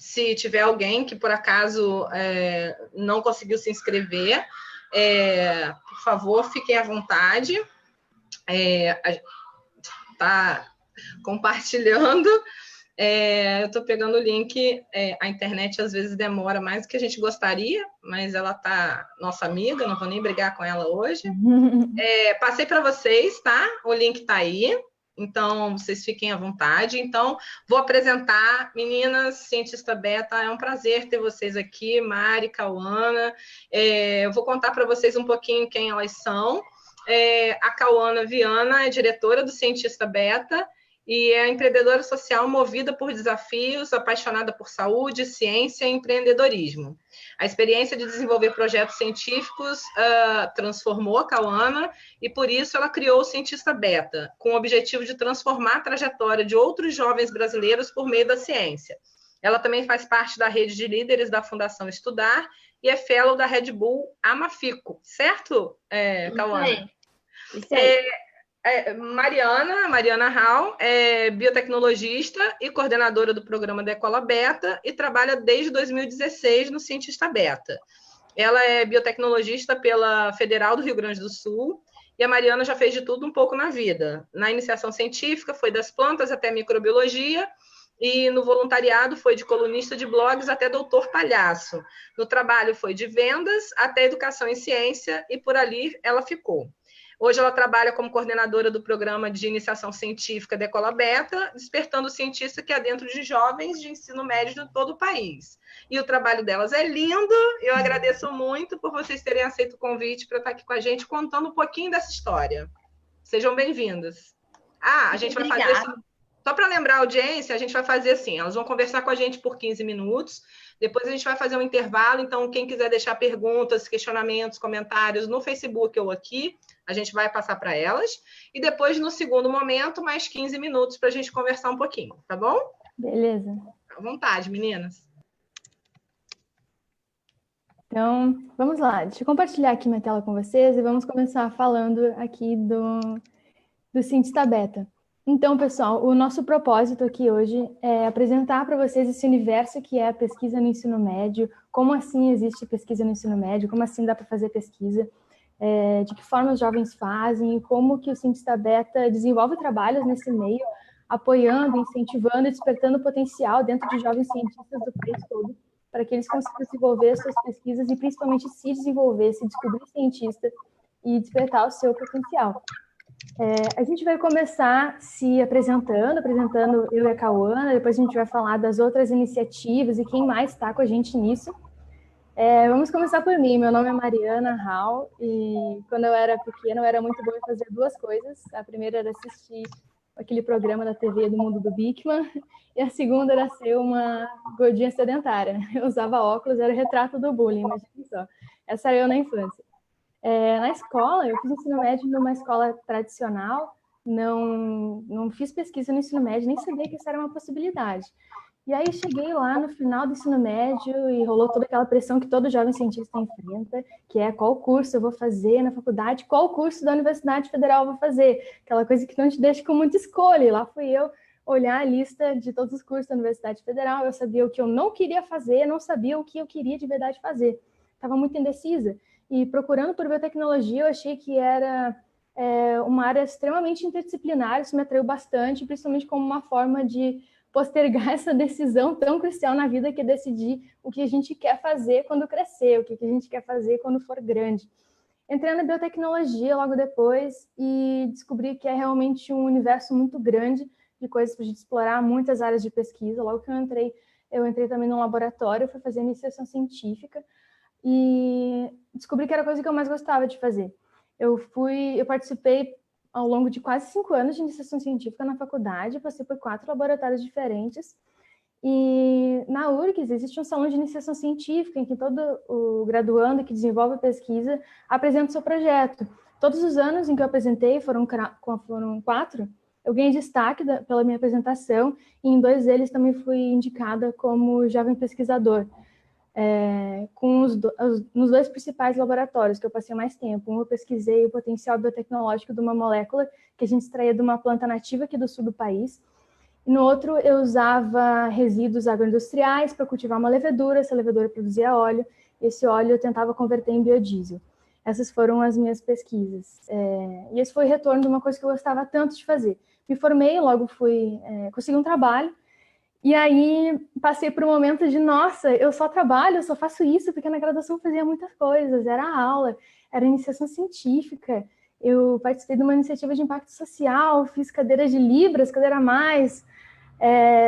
se tiver alguém que, por acaso, não conseguiu se inscrever, por favor, fiquem à vontade. Tá compartilhando. Eu estou pegando o link. A internet às vezes demora mais do que a gente gostaria, mas ela tá nossa amiga, não vou nem brigar com ela hoje. Passei para vocês, tá? O link está aí, então vocês fiquem à vontade. Então, vou apresentar, meninas, cientista beta, é um prazer ter vocês aqui, Mari, Cauana. Eu vou contar para vocês um pouquinho quem elas são. A Cauana Viana é diretora do Cientista Beta e é empreendedora social movida por desafios, apaixonada por saúde, ciência e empreendedorismo. A experiência de desenvolver projetos científicos transformou a Cauana e, por isso, ela criou o Cientista Beta, com o objetivo de transformar a trajetória de outros jovens brasileiros por meio da ciência. Ela também faz parte da rede de líderes da Fundação Estudar e é fellow da Red Bull Amafico, certo, Cauana? Isso aí. Mariana Hall é biotecnologista e coordenadora do programa da Escola Beta e trabalha desde 2016 no Cientista Beta. Ela é biotecnologista pela Federal do Rio Grande do Sul e a Mariana já fez de tudo um pouco na vida. Na iniciação científica foi das plantas até microbiologia e no voluntariado foi de colunista de blogs até doutor palhaço. No trabalho foi de vendas até educação em ciência e por ali ela ficou. Hoje ela trabalha como coordenadora do programa de iniciação científica da Escola Beta, despertando o cientista que há dentro de jovens de ensino médio de todo o país. E o trabalho delas é lindo, eu agradeço muito por vocês terem aceito o convite para estar aqui com a gente, contando um pouquinho dessa história. Sejam bem-vindas. A gente vai fazer... Só para lembrar a audiência, a gente vai fazer assim, elas vão conversar com a gente por 15 minutos, depois a gente vai fazer um intervalo, então quem quiser deixar perguntas, questionamentos, comentários no Facebook ou aqui, a gente vai passar para elas, e depois, no segundo momento, mais 15 minutos para a gente conversar um pouquinho, tá bom? Beleza. À vontade, meninas. Então, vamos lá. Deixa eu compartilhar aqui minha tela com vocês e vamos começar falando aqui do Cientista Beta. Então, pessoal, o nosso propósito aqui hoje é apresentar para vocês esse universo que é a pesquisa no ensino médio, como assim existe pesquisa no ensino médio, como assim dá para fazer pesquisa, de que forma os jovens fazem, como que o Cientista Beta desenvolve trabalhos nesse meio, apoiando, incentivando e despertando o potencial dentro de jovens cientistas do país todo, para que eles consigam desenvolver suas pesquisas e principalmente se desenvolver, se descobrir cientista e despertar o seu potencial. A gente vai começar se apresentando eu e a Cauana, depois a gente vai falar das outras iniciativas e quem mais está com a gente nisso. Vamos começar por mim. Meu nome é Mariana Hall e quando eu era pequena eu era muito boa em fazer duas coisas. A primeira era assistir aquele programa da TV do Mundo do Bikman e a segunda era ser uma gordinha sedentária. Eu usava óculos, era o retrato do bullying, imagina só. Essa era eu na infância. Na escola, eu fiz ensino médio numa escola tradicional, não fiz pesquisa no ensino médio, nem sabia que isso era uma possibilidade. E aí cheguei lá no final do ensino médio e rolou toda aquela pressão que todo jovem cientista enfrenta, que é qual curso eu vou fazer na faculdade, qual curso da Universidade Federal eu vou fazer, aquela coisa que não te deixa com muita escolha. E lá fui eu olhar a lista de todos os cursos da Universidade Federal, eu sabia o que eu não queria fazer, não sabia o que eu queria de verdade fazer. Estava muito indecisa. E procurando por biotecnologia, eu achei que era uma área extremamente interdisciplinar, isso me atraiu bastante, principalmente como uma forma de postergar essa decisão tão crucial na vida, que é decidir o que a gente quer fazer quando crescer, o que a gente quer fazer quando for grande. Entrei na biotecnologia logo depois e descobri que é realmente um universo muito grande de coisas para a gente explorar, muitas áreas de pesquisa. Logo que eu entrei também num laboratório, fui fazer iniciação científica, e descobri que era a coisa que eu mais gostava de fazer. Eu participei ao longo de quase 5 anos de iniciação científica na faculdade, passei por 4 laboratórios diferentes, e na URGS existe um salão de iniciação científica em que todo o graduando que desenvolve pesquisa apresenta o seu projeto. Todos os anos em que eu apresentei, foram 4, eu ganhei destaque pela minha apresentação, e em 2 deles também fui indicada como jovem pesquisador. Nos 2 principais laboratórios que eu passei mais tempo. Eu pesquisei o potencial biotecnológico de uma molécula que a gente extraía de uma planta nativa aqui do sul do país, E no outro, eu usava resíduos agroindustriais para cultivar uma levedura, essa levedura produzia óleo, esse óleo eu tentava converter em biodiesel. Essas foram as minhas pesquisas. E esse foi o retorno de uma coisa que eu gostava tanto de fazer. Me formei, logo consegui um trabalho, e aí passei por um momento de, nossa, eu só trabalho, eu só faço isso, porque na graduação eu fazia muitas coisas, era aula, era iniciação científica, eu participei de uma iniciativa de impacto social, fiz cadeira de Libras, cadeira a mais,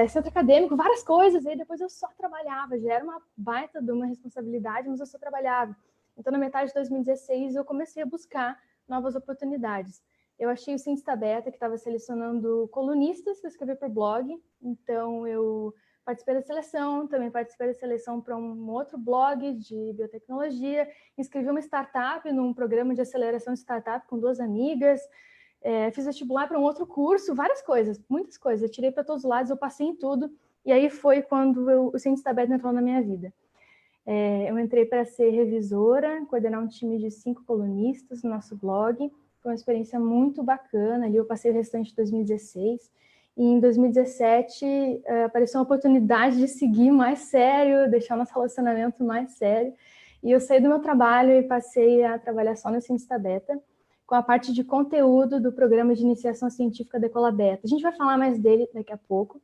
centro acadêmico, várias coisas, e aí depois eu só trabalhava, já era uma baita de uma responsabilidade, mas eu só trabalhava. Então, na metade de 2016, eu comecei a buscar novas oportunidades. Eu achei o Cientista Beta, que estava selecionando colunistas para escrever para o blog, então eu participei da seleção, também participei da seleção para um outro blog de biotecnologia, inscrevi uma startup num programa de aceleração de startup com 2 amigas, fiz vestibular para um outro curso, várias coisas, muitas coisas, eu tirei para todos os lados, eu passei em tudo, e aí foi quando o Cientista Beta entrou na minha vida. Eu entrei para ser revisora, coordenar um time de 5 colunistas no nosso blog, foi uma experiência muito bacana, ali eu passei o restante de 2016, e em 2017 apareceu uma oportunidade de seguir mais sério, deixar nosso relacionamento mais sério, e eu saí do meu trabalho e passei a trabalhar só no Cientista Beta, com a parte de conteúdo do programa de iniciação científica da Ecola Beta. A gente vai falar mais dele daqui a pouco.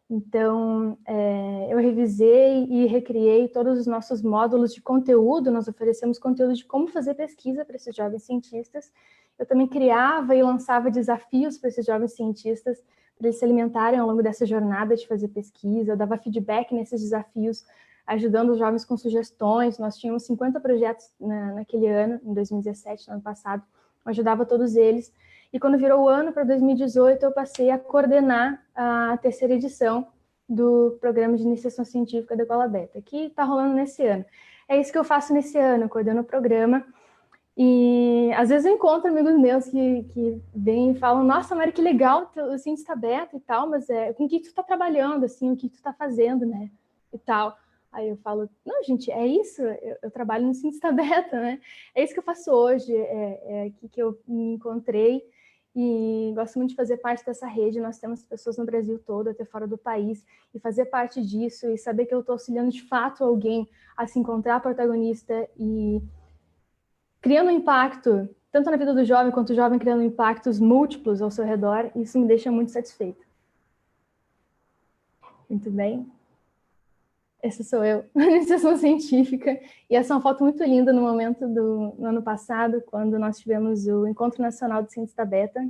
Então, eu revisei e recriei todos os nossos módulos de conteúdo, nós oferecemos conteúdo de como fazer pesquisa para esses jovens cientistas. Eu também criava e lançava desafios para esses jovens cientistas, para eles se alimentarem ao longo dessa jornada de fazer pesquisa. Eu dava feedback nesses desafios, ajudando os jovens com sugestões. Nós tínhamos 50 projetos naquele ano, em 2017, no ano passado, eu ajudava todos eles. E quando virou o ano, para 2018, eu passei a coordenar a 3ª edição do Programa de Iniciação Científica da Ecola Beta, que está rolando nesse ano. É isso que eu faço nesse ano, eu coordeno o programa. E às vezes eu encontro amigos meus que vêm e falam, nossa, Mari, que legal, o Cientista Beta e tal, mas com o que tu está trabalhando, assim, o que tu está fazendo, né, e tal. Aí eu falo, não, gente, é isso, eu trabalho no Cientista Beta, né, é isso que eu faço hoje, é aqui que eu me encontrei, e gosto muito de fazer parte dessa rede. Nós temos pessoas no Brasil todo, até fora do país, e fazer parte disso e saber que eu estou auxiliando de fato alguém a se encontrar protagonista e criando um impacto, tanto na vida do jovem quanto o jovem criando impactos múltiplos ao seu redor, isso me deixa muito satisfeita. Muito bem. Essa sou eu, iniciação científica. E essa é uma foto muito linda no ano passado, quando nós tivemos o Encontro Nacional de Cientista Beta,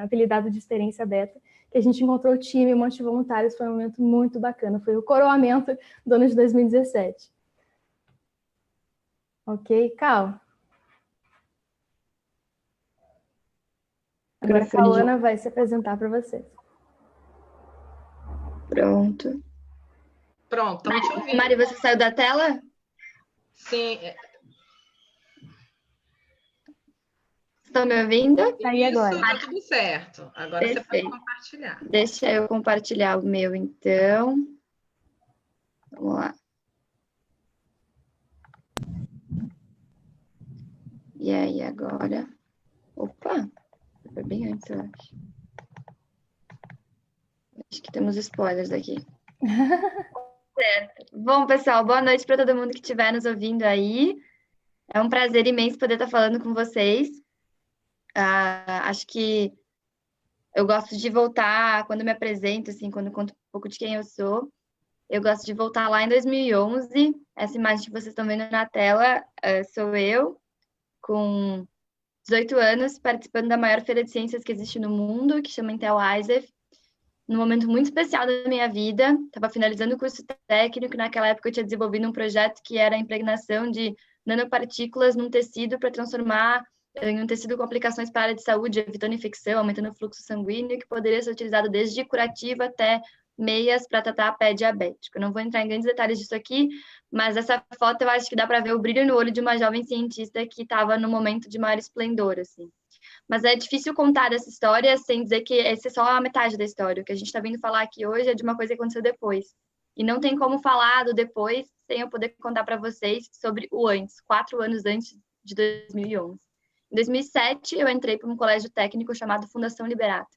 apelidado de Experiência Beta, que a gente encontrou o time, um monte de voluntários, foi um momento muito bacana, foi o coroamento do ano de 2017. Ok, Cal? Agora a Cauana vai se apresentar para vocês. Pronto. Pronto, estamos te ouvindo. Mari, você saiu da tela? Sim. Estão me ouvindo? Aí agora. Isso, tá tudo certo. Agora Perfeito. Você pode compartilhar. Deixa eu compartilhar o meu, então. Vamos lá. E aí, agora? Opa! Foi bem antes, eu acho. Acho que temos spoilers aqui. Certo. Bom, pessoal, boa noite para todo mundo que estiver nos ouvindo aí. É um prazer imenso poder estar falando com vocês. Acho que eu gosto de voltar, quando me apresento, assim, quando conto um pouco de quem eu sou, eu gosto de voltar lá em 2011. Essa imagem que vocês estão vendo na tela sou eu, com 18 anos, participando da maior feira de ciências que existe no mundo, que chama Intel ISEF, num momento muito especial da minha vida. Estava finalizando o curso técnico, naquela época eu tinha desenvolvido um projeto que era a impregnação de nanopartículas num tecido para transformar em um tecido com aplicações para a área de saúde, evitando infecção, aumentando o fluxo sanguíneo, que poderia ser utilizado desde curativo até meias para tratar pé diabético. Eu não vou entrar em grandes detalhes disso aqui, mas essa foto eu acho que dá para ver o brilho no olho de uma jovem cientista que estava no momento de maior esplendor, assim. Mas é difícil contar essa história sem dizer que essa é só a metade da história. O que a gente está vindo falar aqui hoje é de uma coisa que aconteceu depois. E não tem como falar do depois sem eu poder contar para vocês sobre o antes, 4 anos antes de 2011. Em 2007, eu entrei para um colégio técnico chamado Fundação Liberato.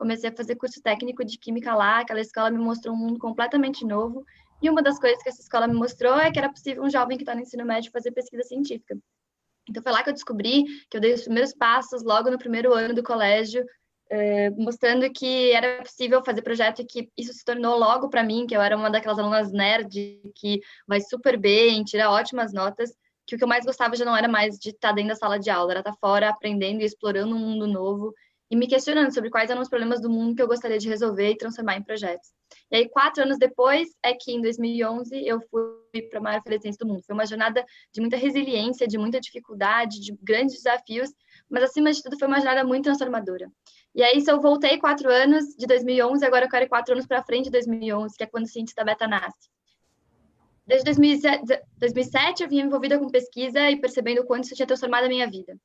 comecei a fazer curso técnico de química lá, aquela escola me mostrou um mundo completamente novo, e uma das coisas que essa escola me mostrou é que era possível um jovem que está no ensino médio fazer pesquisa científica. Então, foi lá que eu descobri que eu dei os primeiros passos logo no primeiro ano do colégio, mostrando que era possível fazer projeto e que isso se tornou logo para mim, que eu era uma daquelas alunas nerd que vai super bem, tira ótimas notas, que o que eu mais gostava já não era mais de estar dentro da sala de aula, era estar fora aprendendo e explorando um mundo novo e me questionando sobre quais eram os problemas do mundo que eu gostaria de resolver e transformar em projetos. E aí, 4 anos depois, é que em 2011 eu fui para a maior feira de ciência do mundo. Foi uma jornada de muita resiliência, de muita dificuldade, de grandes desafios, mas acima de tudo foi uma jornada muito transformadora. E aí, se eu voltei 4 anos de 2011, agora eu quero ir 4 anos para frente de 2011, que é quando o Cientista Beta nasce. Desde 2007, eu vinha envolvida com pesquisa e percebendo o quanto isso tinha transformado a minha vida.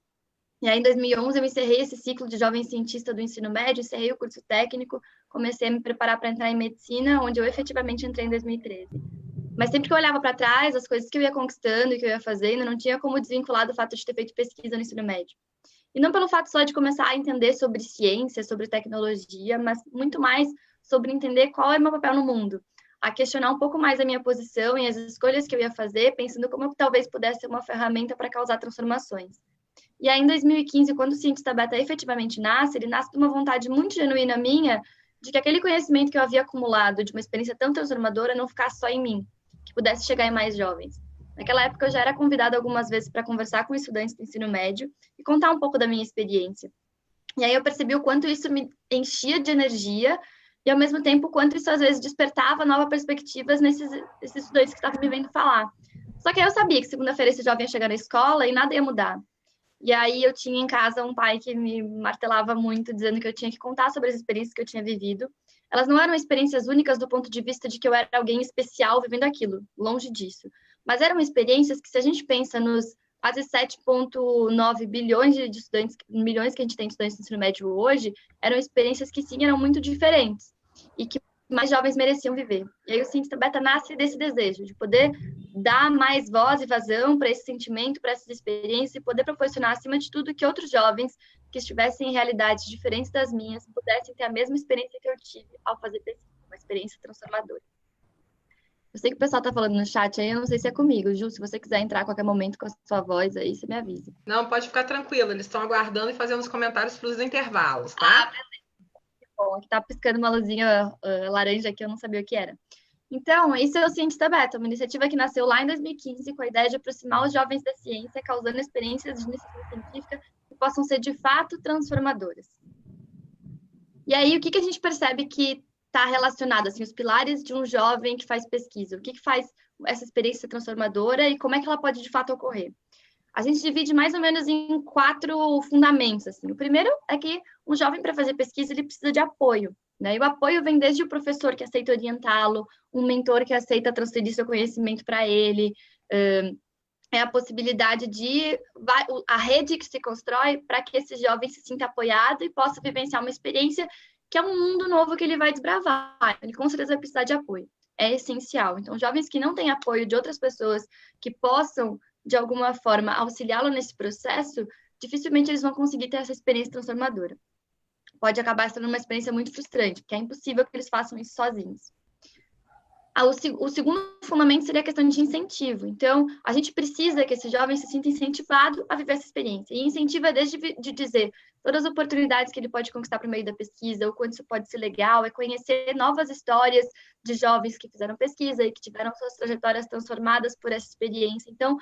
E aí, em 2011, eu encerrei esse ciclo de jovem cientista do ensino médio, encerrei o curso técnico, comecei a me preparar para entrar em medicina, onde eu efetivamente entrei em 2013. Mas sempre que eu olhava para trás, as coisas que eu ia conquistando e que eu ia fazendo, não tinha como desvincular do fato de ter feito pesquisa no ensino médio. E não pelo fato só de começar a entender sobre ciência, sobre tecnologia, mas muito mais sobre entender qual é o meu papel no mundo, a questionar um pouco mais a minha posição e as escolhas que eu ia fazer, pensando como eu talvez pudesse ser uma ferramenta para causar transformações. E aí, em 2015, quando o Cientista Beta efetivamente nasce, ele nasce de uma vontade muito genuína minha de que aquele conhecimento que eu havia acumulado de uma experiência tão transformadora não ficasse só em mim, que pudesse chegar em mais jovens. Naquela época, eu já era convidada algumas vezes para conversar com estudantes do ensino médio e contar um pouco da minha experiência. E aí eu percebi o quanto isso me enchia de energia e, ao mesmo tempo, o quanto isso, às vezes, despertava novas perspectivas nesses estudantes que estavam me vendo falar. Só que aí eu sabia que segunda-feira esse jovem ia chegar na escola e nada ia mudar. E aí eu tinha em casa um pai que me martelava muito, dizendo que eu tinha que contar sobre as experiências que eu tinha vivido. Elas não eram experiências únicas do ponto de vista de que eu era alguém especial vivendo aquilo, longe disso. Mas eram experiências que, se a gente pensa nos quase 7,9 bilhões de estudantes, milhões que a gente tem de estudantes no ensino médio hoje, eram experiências que sim, eram muito diferentes e que mais jovens mereciam viver. E aí o Cientista Beta nasce desse desejo de poder dar mais voz e vazão para esse sentimento, para essas experiências e poder proporcionar, acima de tudo, que outros jovens que estivessem em realidades diferentes das minhas pudessem ter a mesma experiência que eu tive ao fazer pesquisa, uma experiência transformadora. Eu sei que o pessoal está falando no chat aí, eu não sei se é comigo. Ju, se você quiser entrar a qualquer momento com a sua voz aí, você me avisa. Não, pode ficar tranquilo, eles estão aguardando e fazendo os comentários para os intervalos, tá? Ah, beleza. Bom, aqui tá piscando uma luzinha laranja que eu não sabia o que era. Então, isso é o Cientista Beta, uma iniciativa que nasceu lá em 2015 com a ideia de aproximar os jovens da ciência, causando experiências de iniciativa científica que possam ser, de fato, transformadoras. E aí, o que a gente percebe que está relacionado, assim, os pilares de um jovem que faz pesquisa? O que faz essa experiência transformadora e como é que ela pode, de fato, ocorrer? A gente divide mais ou menos em 4 fundamentos, assim. O primeiro é que um jovem, para fazer pesquisa, ele precisa de apoio, né? E o apoio vem desde o professor que aceita orientá-lo, um mentor que aceita transferir seu conhecimento para ele, é a possibilidade de a rede que se constrói para que esse jovem se sinta apoiado e possa vivenciar uma experiência que é um mundo novo que ele vai desbravar. Ele com certeza vai precisar de apoio. É essencial. Então, jovens que não têm apoio de outras pessoas que possam, de alguma forma, auxiliá-lo nesse processo, dificilmente eles vão conseguir ter essa experiência transformadora. Pode acabar sendo uma experiência muito frustrante, porque é impossível que eles façam isso sozinhos. O segundo fundamento seria a questão de incentivo. Então, a gente precisa que esse jovem se sinta incentivado a viver essa experiência. E incentiva desde de dizer todas as oportunidades que ele pode conquistar por meio da pesquisa, o quanto isso pode ser legal, é conhecer novas histórias de jovens que fizeram pesquisa e que tiveram suas trajetórias transformadas por essa experiência. Então,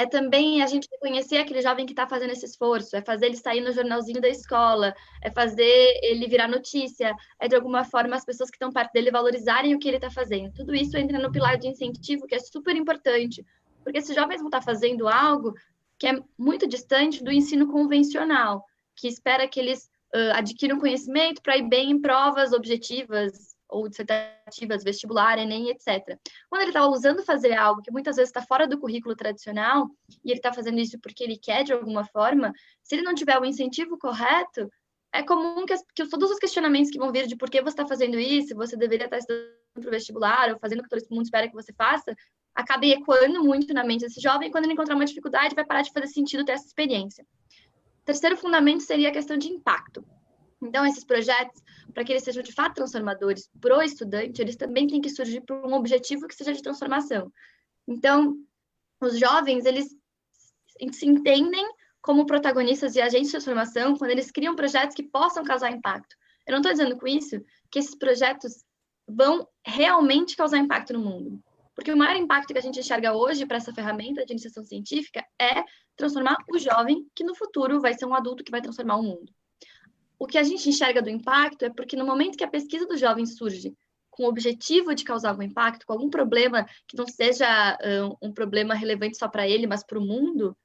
é também a gente reconhecer aquele jovem que está fazendo esse esforço, é fazer ele sair no jornalzinho da escola, é fazer ele virar notícia, é de alguma forma as pessoas que estão perto dele valorizarem o que ele está fazendo. Tudo isso entra no pilar de incentivo, que é super importante, porque esses jovens vão estar fazendo algo que é muito distante do ensino convencional, que espera que eles adquiram conhecimento para ir bem em provas objetivas, ou dissertativas, vestibular, Enem, etc. Quando ele está ousando fazer algo que muitas vezes está fora do currículo tradicional, e ele está fazendo isso porque ele quer de alguma forma, se ele não tiver o incentivo correto, é comum que todos os questionamentos que vão vir de por que você está fazendo isso, você deveria estar estudando para o vestibular, ou fazendo o que todo mundo espera que você faça, acabe ecoando muito na mente desse jovem, e quando ele encontrar uma dificuldade, vai parar de fazer sentido ter essa experiência. O terceiro fundamento seria a questão de impacto. Então, esses projetos, para que eles sejam de fato transformadores para o estudante, eles também têm que surgir por um objetivo que seja de transformação. Então, os jovens, eles se entendem como protagonistas e agentes de transformação quando eles criam projetos que possam causar impacto. Eu não estou dizendo com isso que esses projetos vão realmente causar impacto no mundo. Porque o maior impacto que a gente enxerga hoje para essa ferramenta de iniciação científica é transformar o jovem, que no futuro vai ser um adulto que vai transformar o mundo. O que a gente enxerga do impacto é porque no momento que a pesquisa do jovem surge com o objetivo de causar algum impacto, com algum problema que não seja um problema relevante só para ele, mas para o mundo,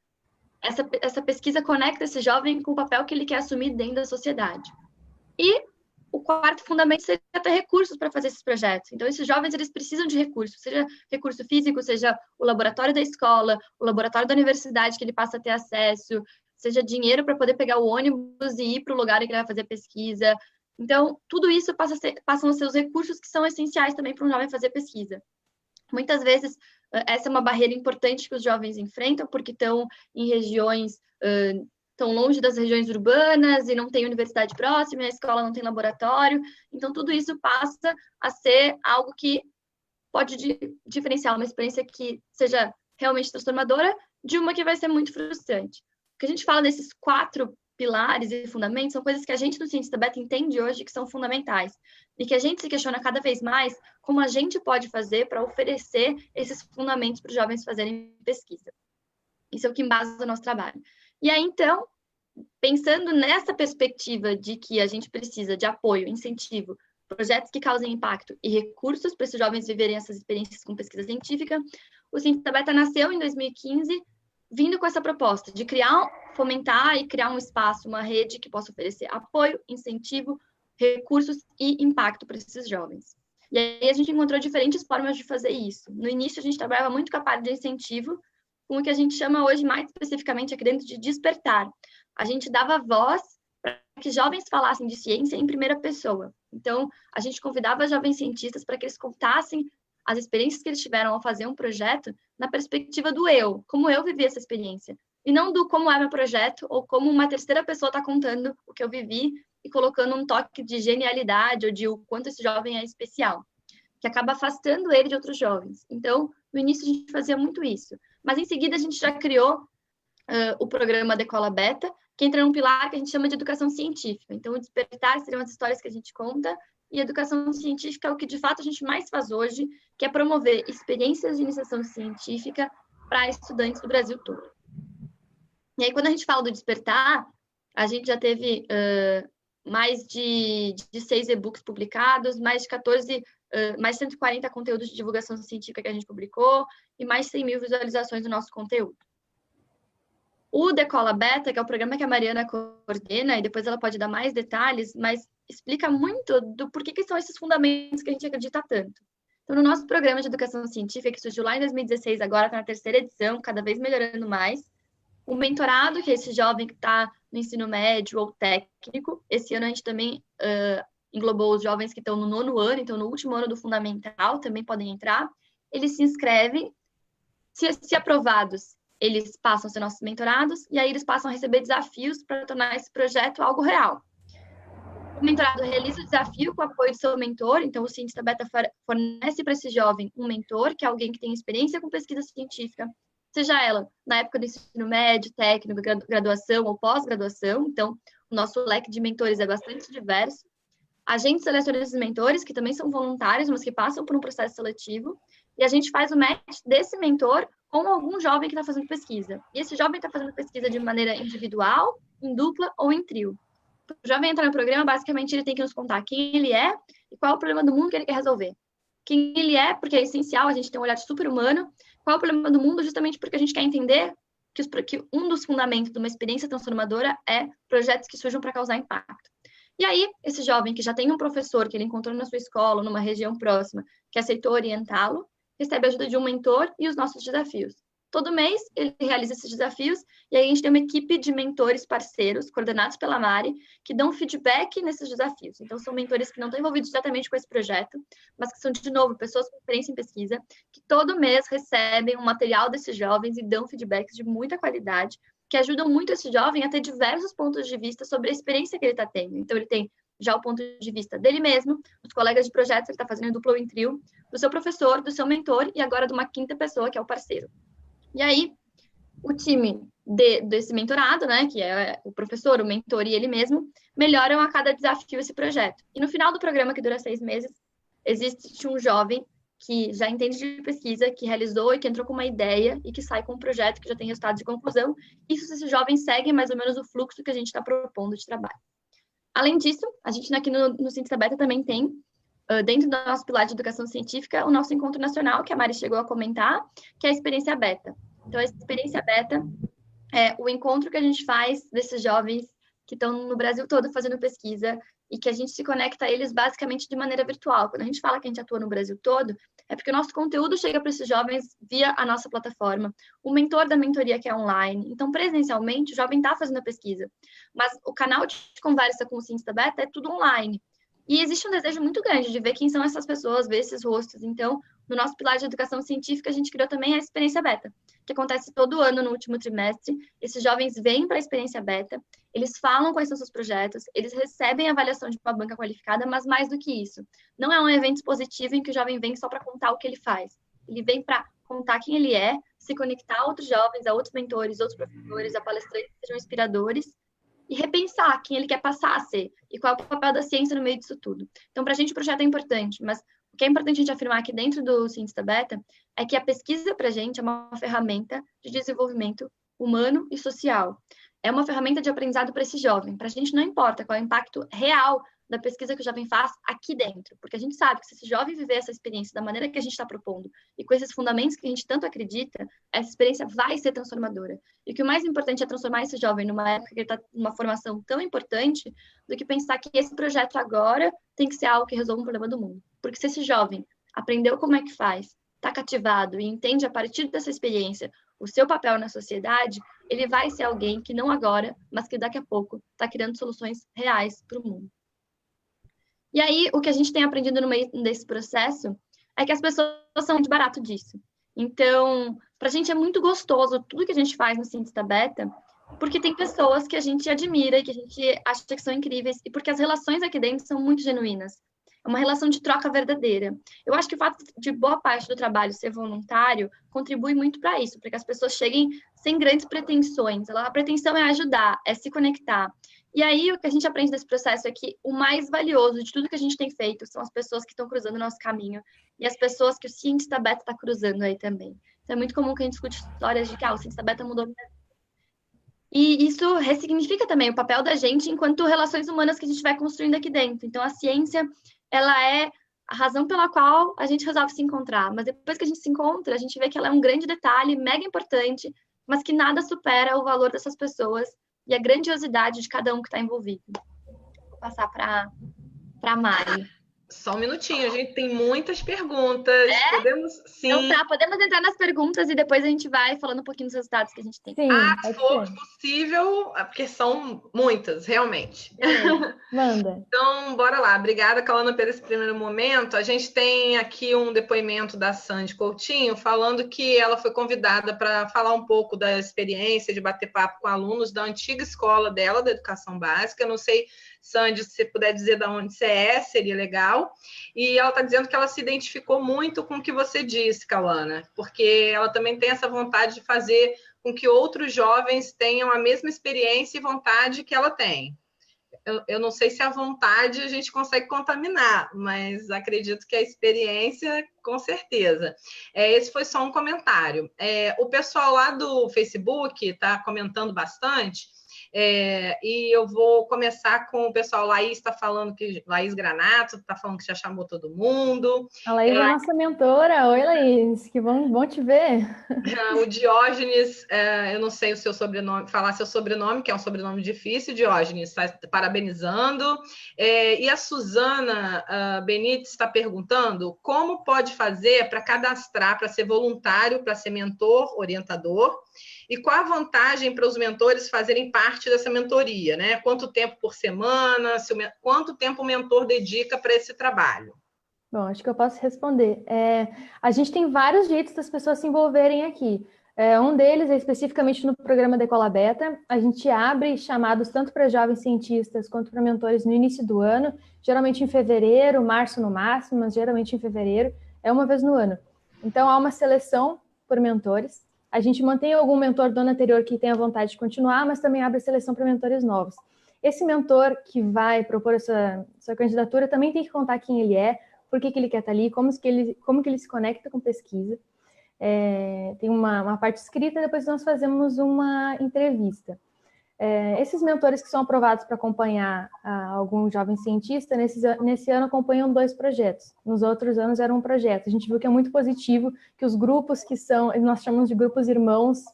essa pesquisa conecta esse jovem com o papel que ele quer assumir dentro da sociedade. E o quarto fundamento seria ter recursos para fazer esses projetos. Então, esses jovens, eles precisam de recursos, seja recurso físico, seja o laboratório da escola, o laboratório da universidade que ele passa a ter acesso, seja dinheiro para poder pegar o ônibus e ir para o lugar em que ele vai fazer pesquisa. Então, tudo isso passam a ser os recursos que são essenciais também para um jovem fazer pesquisa. Muitas vezes, essa é uma barreira importante que os jovens enfrentam, porque estão em regiões, estão longe das regiões urbanas e não tem universidade próxima, a escola não tem laboratório. Então, tudo isso passa a ser algo que pode diferenciar uma experiência que seja realmente transformadora de uma que vai ser muito frustrante. O que a gente fala desses 4 pilares e fundamentos são coisas que a gente no Cientista Beta entende hoje que são fundamentais e que a gente se questiona cada vez mais como a gente pode fazer para oferecer esses fundamentos para os jovens fazerem pesquisa. Isso é o que embasa o nosso trabalho. E aí, então, pensando nessa perspectiva de que a gente precisa de apoio, incentivo, projetos que causem impacto e recursos para esses jovens viverem essas experiências com pesquisa científica, o Cientista Beta nasceu em 2015, vindo com essa proposta de fomentar e criar um espaço, uma rede que possa oferecer apoio, incentivo, recursos e impacto para esses jovens. E aí a gente encontrou diferentes formas de fazer isso. No início, a gente trabalhava muito com a parte de incentivo, com o que a gente chama hoje, mais especificamente aqui dentro, de despertar. A gente dava voz para que jovens falassem de ciência em primeira pessoa. Então, a gente convidava jovens cientistas para que eles contassem as experiências que eles tiveram ao fazer um projeto na perspectiva do eu, como eu vivi essa experiência, e não do como é meu projeto ou como uma terceira pessoa está contando o que eu vivi e colocando um toque de genialidade ou de o quanto esse jovem é especial, que acaba afastando ele de outros jovens. Então, no início a gente fazia muito isso, mas em seguida a gente já criou o programa Decola Beta, que entra num pilar que a gente chama de educação científica. Então, o despertar seriam as histórias que a gente conta, e a educação científica é o que, de fato, a gente mais faz hoje, que é promover experiências de iniciação científica para estudantes do Brasil todo. E aí, quando a gente fala do despertar, a gente já teve mais de 6 e-books publicados, mais de 140 conteúdos de divulgação científica que a gente publicou, e mais de 100 mil visualizações do nosso conteúdo. O Decola Beta, que é o programa que a Mariana coordena, e depois ela pode dar mais detalhes, mas explica muito do porquê que são esses fundamentos que a gente acredita tanto. Então, no nosso programa de educação científica, que surgiu lá em 2016, agora está na 3ª edição, cada vez melhorando mais, o mentorado, que é esse jovem que está no ensino médio ou técnico, esse ano a gente também englobou os jovens que estão no 9º ano, então no último ano do fundamental, também podem entrar, eles se inscrevem, se aprovados, eles passam a ser nossos mentorados, e aí eles passam a receber desafios para tornar esse projeto algo real. O mentorado realiza o desafio com o apoio do seu mentor, então o Cientista Beta fornece para esse jovem um mentor, que é alguém que tem experiência com pesquisa científica, seja ela na época do ensino médio, técnico, graduação ou pós-graduação, então o nosso leque de mentores é bastante diverso. A gente seleciona esses mentores, que também são voluntários, mas que passam por um processo seletivo, e a gente faz o match desse mentor com algum jovem que está fazendo pesquisa. E esse jovem está fazendo pesquisa de maneira individual, em dupla ou em trio. O jovem entrar no programa, basicamente, ele tem que nos contar quem ele é e qual é o problema do mundo que ele quer resolver. Quem ele é, porque é essencial, a gente tem um olhar super humano. Qual é o problema do mundo, justamente porque a gente quer entender que um dos fundamentos de uma experiência transformadora é projetos que surjam para causar impacto. E aí, esse jovem que já tem um professor que ele encontrou na sua escola, numa região próxima, que aceitou orientá-lo, recebe a ajuda de um mentor e os nossos desafios. Todo mês, ele realiza esses desafios, e aí a gente tem uma equipe de mentores parceiros, coordenados pela Mari, que dão feedback nesses desafios. Então, são mentores que não estão envolvidos diretamente com esse projeto, mas que são, de novo, pessoas com experiência em pesquisa, que todo mês recebem um material desses jovens e dão feedbacks de muita qualidade, que ajudam muito esse jovem a ter diversos pontos de vista sobre a experiência que ele está tendo. Então, ele tem já o ponto de vista dele mesmo, dos colegas de projetos, ele está fazendo em dupla ou em trio, do seu professor, do seu mentor e agora de uma quinta pessoa, que é o parceiro. E aí, o time desse mentorado, né, que é o professor, o mentor e ele mesmo, melhoram a cada desafio esse projeto. E no final do programa, que dura 6 meses, existe um jovem que já entende de pesquisa, que realizou e que entrou com uma ideia e que sai com um projeto que já tem resultados de conclusão. Isso se esse jovem segue mais ou menos o fluxo que a gente está propondo de trabalho. Além disso, a gente aqui no Ciência Beta também tem, dentro do nosso pilar de educação científica, o nosso encontro nacional, que a Mari chegou a comentar, que é a experiência beta. Então, a experiência beta é o encontro que a gente faz desses jovens que estão no Brasil todo fazendo pesquisa e que a gente se conecta a eles basicamente de maneira virtual. Quando a gente fala que a gente atua no Brasil todo, é porque o nosso conteúdo chega para esses jovens via a nossa plataforma, o mentor da mentoria que é online. Então, presencialmente, o jovem está fazendo a pesquisa, mas o canal de conversa com o Ciência Beta é tudo online. E existe um desejo muito grande de ver quem são essas pessoas, ver esses rostos. Então, no nosso pilar de educação científica, a gente criou também a experiência beta, que acontece todo ano no último trimestre. Esses jovens vêm para a experiência beta, eles falam quais são seus projetos, eles recebem a avaliação de uma banca qualificada, mas mais do que isso, não é um evento expositivo em que o jovem vem só para contar o que ele faz. Ele vem para contar quem ele é, se conectar a outros jovens, a outros mentores, outros professores, a palestrantes que sejam inspiradores, e repensar quem ele quer passar a ser e qual é o papel da ciência no meio disso tudo. Então, para a gente o projeto é importante, mas o que é importante a gente afirmar aqui dentro do Ciência Beta é que a pesquisa para a gente é uma ferramenta de desenvolvimento humano e social. É uma ferramenta de aprendizado para esse jovem. Para a gente não importa qual é o impacto real da pesquisa que o jovem faz aqui dentro, porque a gente sabe que se esse jovem viver essa experiência da maneira que a gente está propondo e com esses fundamentos que a gente tanto acredita, essa experiência vai ser transformadora. E o que o mais importante é transformar esse jovem numa época que ele está numa formação tão importante do que pensar que esse projeto agora tem que ser algo que resolva um problema do mundo. Porque se esse jovem aprendeu como é que faz, está cativado e entende a partir dessa experiência o seu papel na sociedade, ele vai ser alguém que não agora, mas que daqui a pouco está criando soluções reais para o mundo. E aí, o que a gente tem aprendido no meio desse processo é que as pessoas são muito barato disso. Então, para a gente é muito gostoso tudo que a gente faz no Ciência Beta, porque tem pessoas que a gente admira e que a gente acha que são incríveis, e porque as relações aqui dentro são muito genuínas. É uma relação de troca verdadeira. Eu acho que o fato de boa parte do trabalho ser voluntário contribui muito para isso, para que as pessoas cheguem sem grandes pretensões. A pretensão é ajudar, é se conectar. E aí, o que a gente aprende desse processo é que o mais valioso de tudo que a gente tem feito são as pessoas que estão cruzando o nosso caminho e as pessoas que o Ciência Beta está cruzando aí também. Então, é muito comum que a gente escute histórias de que o Ciência Beta mudou minha vida. E isso ressignifica também o papel da gente enquanto relações humanas que a gente vai construindo aqui dentro. Então, a ciência, ela é a razão pela qual a gente resolve se encontrar. Mas depois que a gente se encontra, a gente vê que ela é um grande detalhe, mega importante, mas que nada supera o valor dessas pessoas e a grandiosidade de cada um que está envolvido. Vou passar para a Mari. Só um minutinho, a gente tem muitas perguntas. Podemos, sim. Então tá, podemos entrar nas perguntas e depois a gente vai falando um pouquinho dos resultados que a gente tem. Sim, se for possível, porque são muitas, realmente. Manda. Então, bora lá. Obrigada, Cauana, por esse primeiro momento. A gente tem aqui um depoimento da Sandy Coutinho, falando que ela foi convidada para falar um pouco da experiência de bater papo com alunos da antiga escola dela, da educação básica. Eu não sei, Sandy, se você puder dizer de onde você é, seria legal. E ela está dizendo que ela se identificou muito com o que você disse, Cauana, porque ela também tem essa vontade de fazer com que outros jovens tenham a mesma experiência e vontade que ela tem. Eu não sei se a vontade a gente consegue contaminar, mas acredito que a experiência, com certeza. Esse foi só um comentário. O pessoal lá do Facebook está comentando bastante, e eu vou começar com o pessoal. Laís está falando que Laís Granato está falando que já chamou todo mundo. A Laís é nossa mentora. Oi, Laís, que bom te ver. O Diógenes, eu não sei o seu sobrenome, falar seu sobrenome, que é um sobrenome difícil. Diógenes está parabenizando. E a Suzana Benítez está perguntando como pode fazer para cadastrar, para ser voluntário, para ser mentor, orientador. E qual a vantagem para os mentores fazerem parte dessa mentoria, né? Quanto tempo por semana? Quanto tempo o mentor dedica para esse trabalho? Bom, acho que eu posso responder. A gente tem vários jeitos das pessoas se envolverem aqui. Um deles é especificamente no programa da Escola Beta. A gente abre chamados tanto para jovens cientistas quanto para mentores no início do ano, geralmente em fevereiro, março no máximo, mas geralmente em fevereiro, é uma vez no ano. Então, há uma seleção por mentores. A gente mantém algum mentor do ano anterior que tenha vontade de continuar, mas também abre a seleção para mentores novos. Esse mentor que vai propor essa candidatura também tem que contar quem ele é, por que ele quer estar ali, como que ele se conecta com pesquisa. Tem uma parte escrita, depois nós fazemos uma entrevista. Esses mentores que são aprovados para acompanhar algum jovem cientista, nesse ano acompanham 2 projetos. Nos outros anos era um projeto. A gente viu que é muito positivo, que os grupos que nós chamamos de grupos irmãos,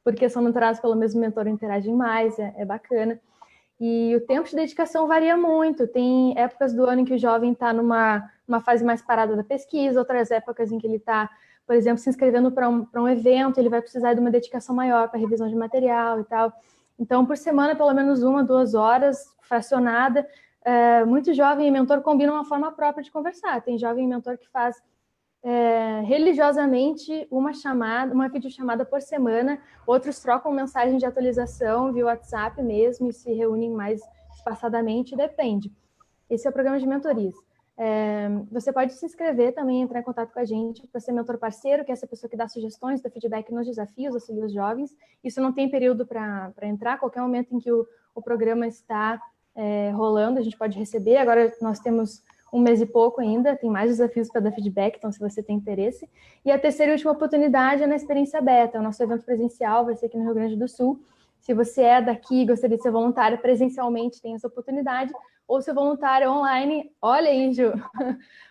porque são mentorados pelo mesmo mentor, interagem mais, é bacana. E o tempo de dedicação varia muito. Tem épocas do ano em que o jovem está numa fase mais parada da pesquisa, outras épocas em que ele está, por exemplo, se inscrevendo para um evento, ele vai precisar de uma dedicação maior para revisão de material e tal. Então, por semana, pelo menos 1 a 2 horas, fracionada. Muito jovem e mentor combinam uma forma própria de conversar. Tem jovem e mentor que faz religiosamente uma videochamada por semana, outros trocam mensagem de atualização via WhatsApp mesmo e se reúnem mais espaçadamente, depende. Esse é o programa de mentorias. Você pode se inscrever também, entrar em contato com a gente para ser mentor parceiro, que é essa pessoa que dá sugestões, dá feedback nos desafios, auxilia os jovens. Isso não tem período para entrar, qualquer momento em que o programa está rolando, a gente pode receber. Agora nós temos 1 mês e pouco ainda, tem mais desafios para dar feedback, então se você tem interesse. E a terceira e última oportunidade é na experiência beta, o nosso evento presencial vai ser aqui no Rio Grande do Sul. Se você é daqui e gostaria de ser voluntário presencialmente, tem essa oportunidade, ou ser voluntário online, olha aí, Ju,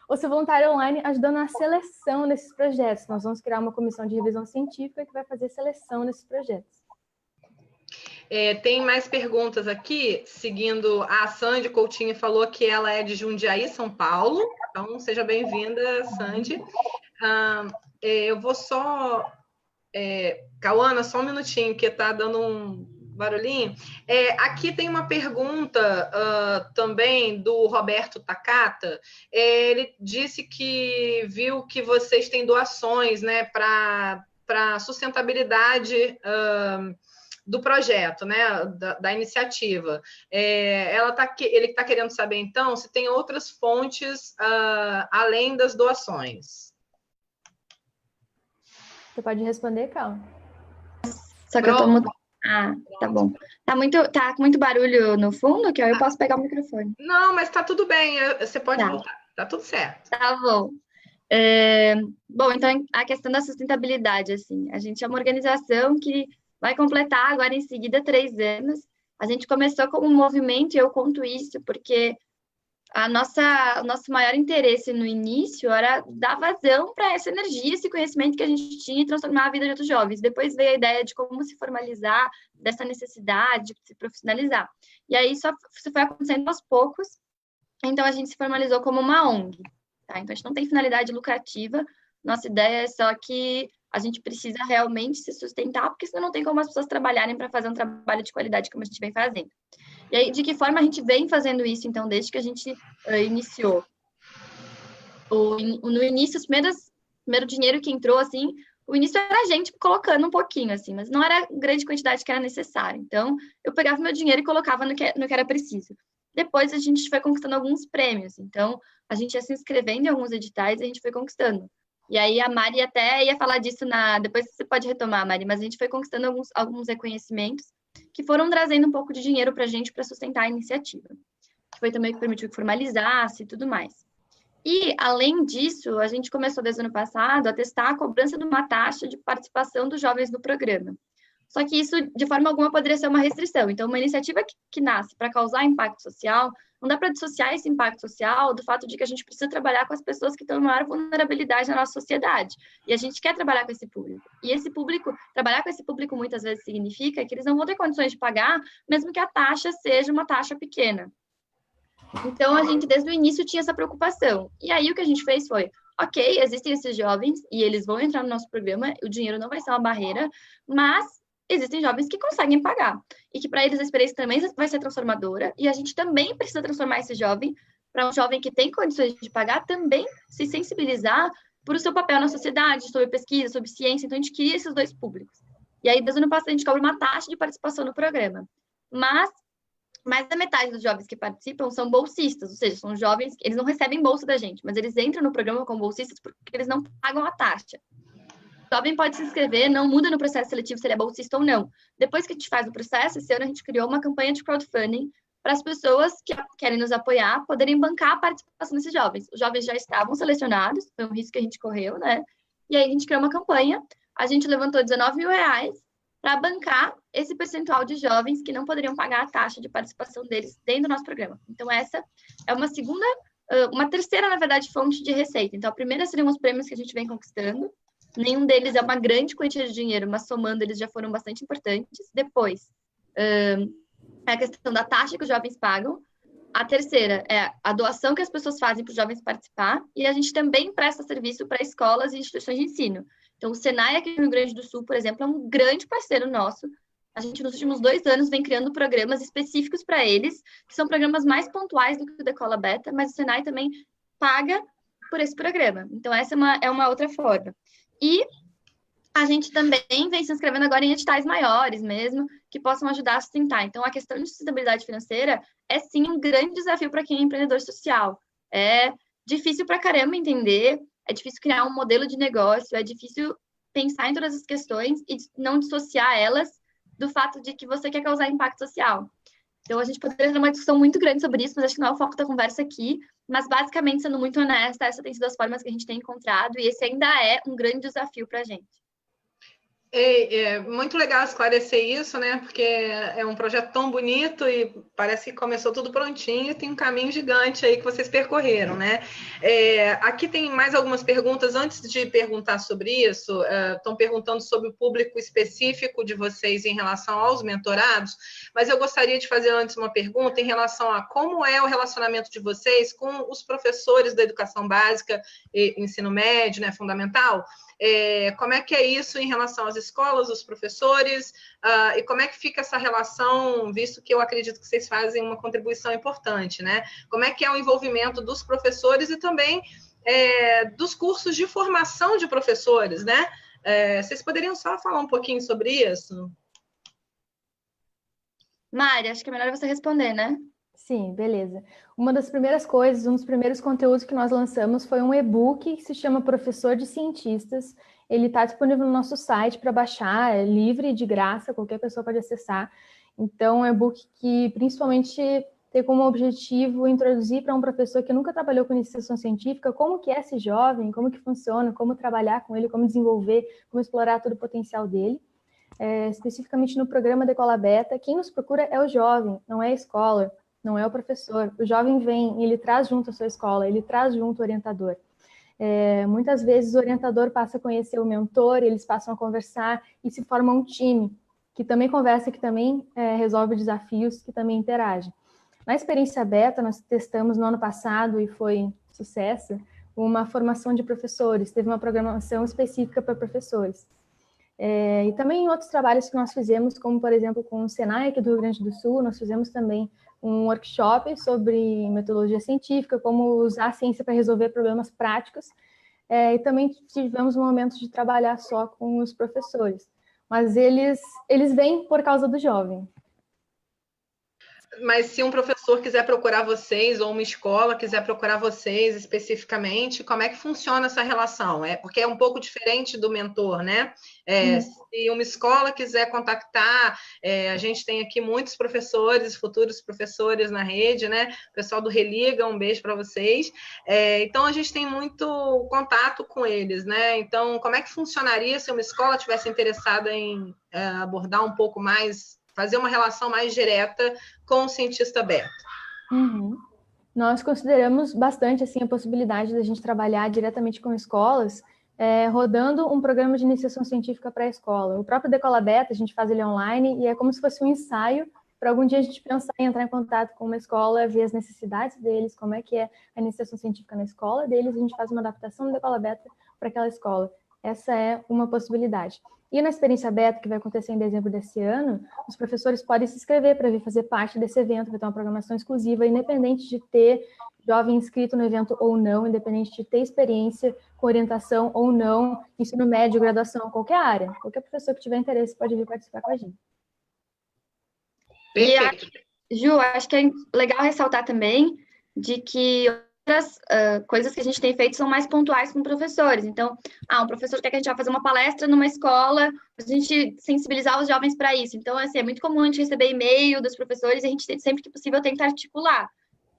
ou ser voluntário online ajudando na seleção desses projetos. Nós vamos criar uma comissão de revisão científica que vai fazer seleção desses projetos. Tem mais perguntas aqui, seguindo a Sandy Coutinho falou que ela é de Jundiaí, São Paulo. Então, seja bem-vinda, Sandy. Eu vou só... Cauana, só um minutinho, que está dando um barulhinho. Aqui tem uma pergunta também do Roberto Takata. Ele disse que viu que vocês têm doações, né, para sustentabilidade do projeto, né, da iniciativa. Ele está querendo saber, então, se tem outras fontes além das doações. Você pode responder, Cal. Só que eu tô mudando. Tá bom. Tá com muito barulho no fundo, que aí eu posso pegar o microfone. Não, mas tá tudo bem, você pode voltar. Tá tudo certo. Tá bom. Bom, então, a questão da sustentabilidade, assim, a gente é uma organização que vai completar agora em seguida 3 anos. A gente começou como um movimento, e eu conto isso porque o nosso maior interesse no início era dar vazão para essa energia, esse conhecimento que a gente tinha e transformar a vida de outros jovens. Depois veio a ideia de como se formalizar, dessa necessidade de se profissionalizar. E aí isso foi acontecendo aos poucos. Então a gente se formalizou como uma ONG. Tá? Então a gente não tem finalidade lucrativa. Nossa ideia é só que a gente precisa realmente se sustentar, porque senão não tem como as pessoas trabalharem para fazer um trabalho de qualidade como a gente vem fazendo. E aí, de que forma a gente vem fazendo isso, então, desde que a gente iniciou? No início, o primeiro dinheiro que entrou, assim, o início era a gente colocando um pouquinho, assim, mas não era grande quantidade que era necessário. Então, eu pegava meu dinheiro e colocava no que era preciso. Depois, a gente foi conquistando alguns prêmios. Então, a gente ia se inscrevendo em alguns editais e a gente foi conquistando. E aí, a Mari até ia falar disso depois você pode retomar, Mari, mas a gente foi conquistando alguns reconhecimentos que foram trazendo um pouco de dinheiro para a gente para sustentar a iniciativa. Que foi também o que permitiu que formalizasse e tudo mais. E, além disso, a gente começou desde o ano passado a testar a cobrança de uma taxa de participação dos jovens no programa. Só que isso, de forma alguma, poderia ser uma restrição. Então, uma iniciativa que nasce para causar impacto social, não dá para dissociar esse impacto social do fato de que a gente precisa trabalhar com as pessoas que estão em maior vulnerabilidade na nossa sociedade. E a gente quer trabalhar com esse público. E trabalhar com esse público muitas vezes significa que eles não vão ter condições de pagar, mesmo que a taxa seja uma taxa pequena. Então, a gente, desde o início, tinha essa preocupação. E aí, o que a gente fez foi, ok, existem esses jovens e eles vão entrar no nosso programa, o dinheiro não vai ser uma barreira, mas existem jovens que conseguem pagar. E que, para eles, a experiência também vai ser transformadora. E a gente também precisa transformar esse jovem para um jovem que tem condições de pagar também se sensibilizar por o seu papel na sociedade, sobre pesquisa, sobre ciência. Então, a gente cria esses dois públicos. E aí, desde o ano passado, a gente cobra uma taxa de participação no programa. Mas mais da metade dos jovens que participam são bolsistas, ou seja, são jovens, eles não recebem bolsa da gente, mas eles entram no programa como bolsistas porque eles não pagam a taxa. O jovem pode se inscrever, não muda no processo seletivo se ele é bolsista ou não. Depois que a gente faz o processo, esse ano a gente criou uma campanha de crowdfunding para as pessoas que querem nos apoiar poderem bancar a participação desses jovens. Os jovens já estavam selecionados, foi um risco que a gente correu, né? E aí a gente criou uma campanha, a gente levantou R$19 mil para bancar esse percentual de jovens que não poderiam pagar a taxa de participação deles dentro do nosso programa. Então, essa é uma terceira, na verdade, fonte de receita. Então, a primeira seriam os prêmios que a gente vem conquistando. Nenhum deles é uma grande quantia de dinheiro, mas somando, eles já foram bastante importantes. Depois, a questão da taxa que os jovens pagam. A terceira é a doação que as pessoas fazem para os jovens participar. E a gente também presta serviço para escolas e instituições de ensino. Então, o Senai aqui no Rio Grande do Sul, por exemplo, é um grande parceiro nosso. A gente, nos últimos 2 anos, vem criando programas específicos para eles, que são programas mais pontuais do que o Decola Beta, mas o Senai também paga por esse programa. Então, essa é uma outra forma. E a gente também vem se inscrevendo agora em editais maiores mesmo, que possam ajudar a sustentar. Então, a questão de sustentabilidade financeira é, sim, um grande desafio para quem é empreendedor social. É difícil para caramba entender, é difícil criar um modelo de negócio, é difícil pensar em todas as questões e não dissociar elas do fato de que você quer causar impacto social. Então, a gente poderia ter uma discussão muito grande sobre isso, mas acho que não é o foco da conversa aqui. Mas, basicamente, sendo muito honesta, essa tem sido as formas que a gente tem encontrado e esse ainda é um grande desafio para a gente. É muito legal esclarecer isso, né? Porque é um projeto tão bonito e parece que começou tudo prontinho e tem um caminho gigante aí que vocês percorreram, né? Aqui tem mais algumas perguntas. Antes de perguntar sobre isso, estão perguntando sobre o público específico de vocês em relação aos mentorados, mas eu gostaria de fazer antes uma pergunta em relação a como é o relacionamento de vocês com os professores da educação básica e ensino médio, né, fundamental. Como é que é isso em relação às escolas, os professores, e como é que fica essa relação, visto que eu acredito que vocês fazem uma contribuição importante, né? Como é que é o envolvimento dos professores e também dos cursos de formação de professores, né? Vocês poderiam só falar um pouquinho sobre isso? Mari, acho que é melhor você responder, né? Sim, beleza. Uma das primeiras coisas, um dos primeiros conteúdos que nós lançamos foi um e-book que se chama Professor de Cientistas. Ele está disponível no nosso site para baixar, é livre, de graça, qualquer pessoa pode acessar. Então, é um e-book que principalmente tem como objetivo introduzir para um professor que nunca trabalhou com iniciação científica como que é esse jovem, como que funciona, como trabalhar com ele, como desenvolver, como explorar todo o potencial dele. Especificamente no programa Decola Beta, quem nos procura é o jovem, não é a escola. Não é o professor. O jovem vem, ele traz junto a sua escola, ele traz junto o orientador. Muitas vezes o orientador passa a conhecer o mentor, eles passam a conversar e se forma um time que também conversa, que também resolve desafios, que também interage. Na experiência beta, nós testamos no ano passado e foi sucesso, uma formação de professores, teve uma programação específica para professores. E também em outros trabalhos que nós fizemos, como por exemplo com o Senai aqui do Rio Grande do Sul, nós fizemos também um workshop sobre metodologia científica, como usar a ciência para resolver problemas práticos, e também tivemos um momento de trabalhar só com os professores. Mas eles vêm por causa do jovem. Mas se um professor quiser procurar vocês, ou uma escola quiser procurar vocês especificamente, como é que funciona essa relação? Porque é um pouco diferente do mentor, né? Se uma escola quiser contactar, a gente tem aqui muitos professores, futuros professores na rede, né? O pessoal do Religa, um beijo para vocês. Então, a gente tem muito contato com eles, né? Então, como é que funcionaria se uma escola tivesse interessada em abordar um pouco mais, fazer uma relação mais direta com o cientista beta? Nós consideramos bastante assim, a possibilidade da gente trabalhar diretamente com escolas, rodando um programa de iniciação científica para a escola. O próprio Decola Beta, a gente faz ele online e é como se fosse um ensaio para algum dia a gente pensar em entrar em contato com uma escola, ver as necessidades deles, como é que é a iniciação científica na escola deles, a gente faz uma adaptação do Decola Beta para aquela escola. essa é uma possibilidade. E na experiência beta, que vai acontecer em dezembro desse ano, os professores podem se inscrever para vir fazer parte desse evento, vai ter uma programação exclusiva, independente de ter jovem inscrito no evento ou não, independente de ter experiência com orientação ou não, ensino médio, graduação, qualquer área. Qualquer professor que tiver interesse pode vir participar com a gente. Perfeito. Ju, acho que é legal ressaltar também de que outras coisas que a gente tem feito são mais pontuais com professores. Então, um professor quer que a gente vá fazer uma palestra numa escola, a gente sensibilizar os jovens para isso. Então, assim, é muito comum a gente receber e-mail dos professores e a gente, sempre que possível, tenta articular.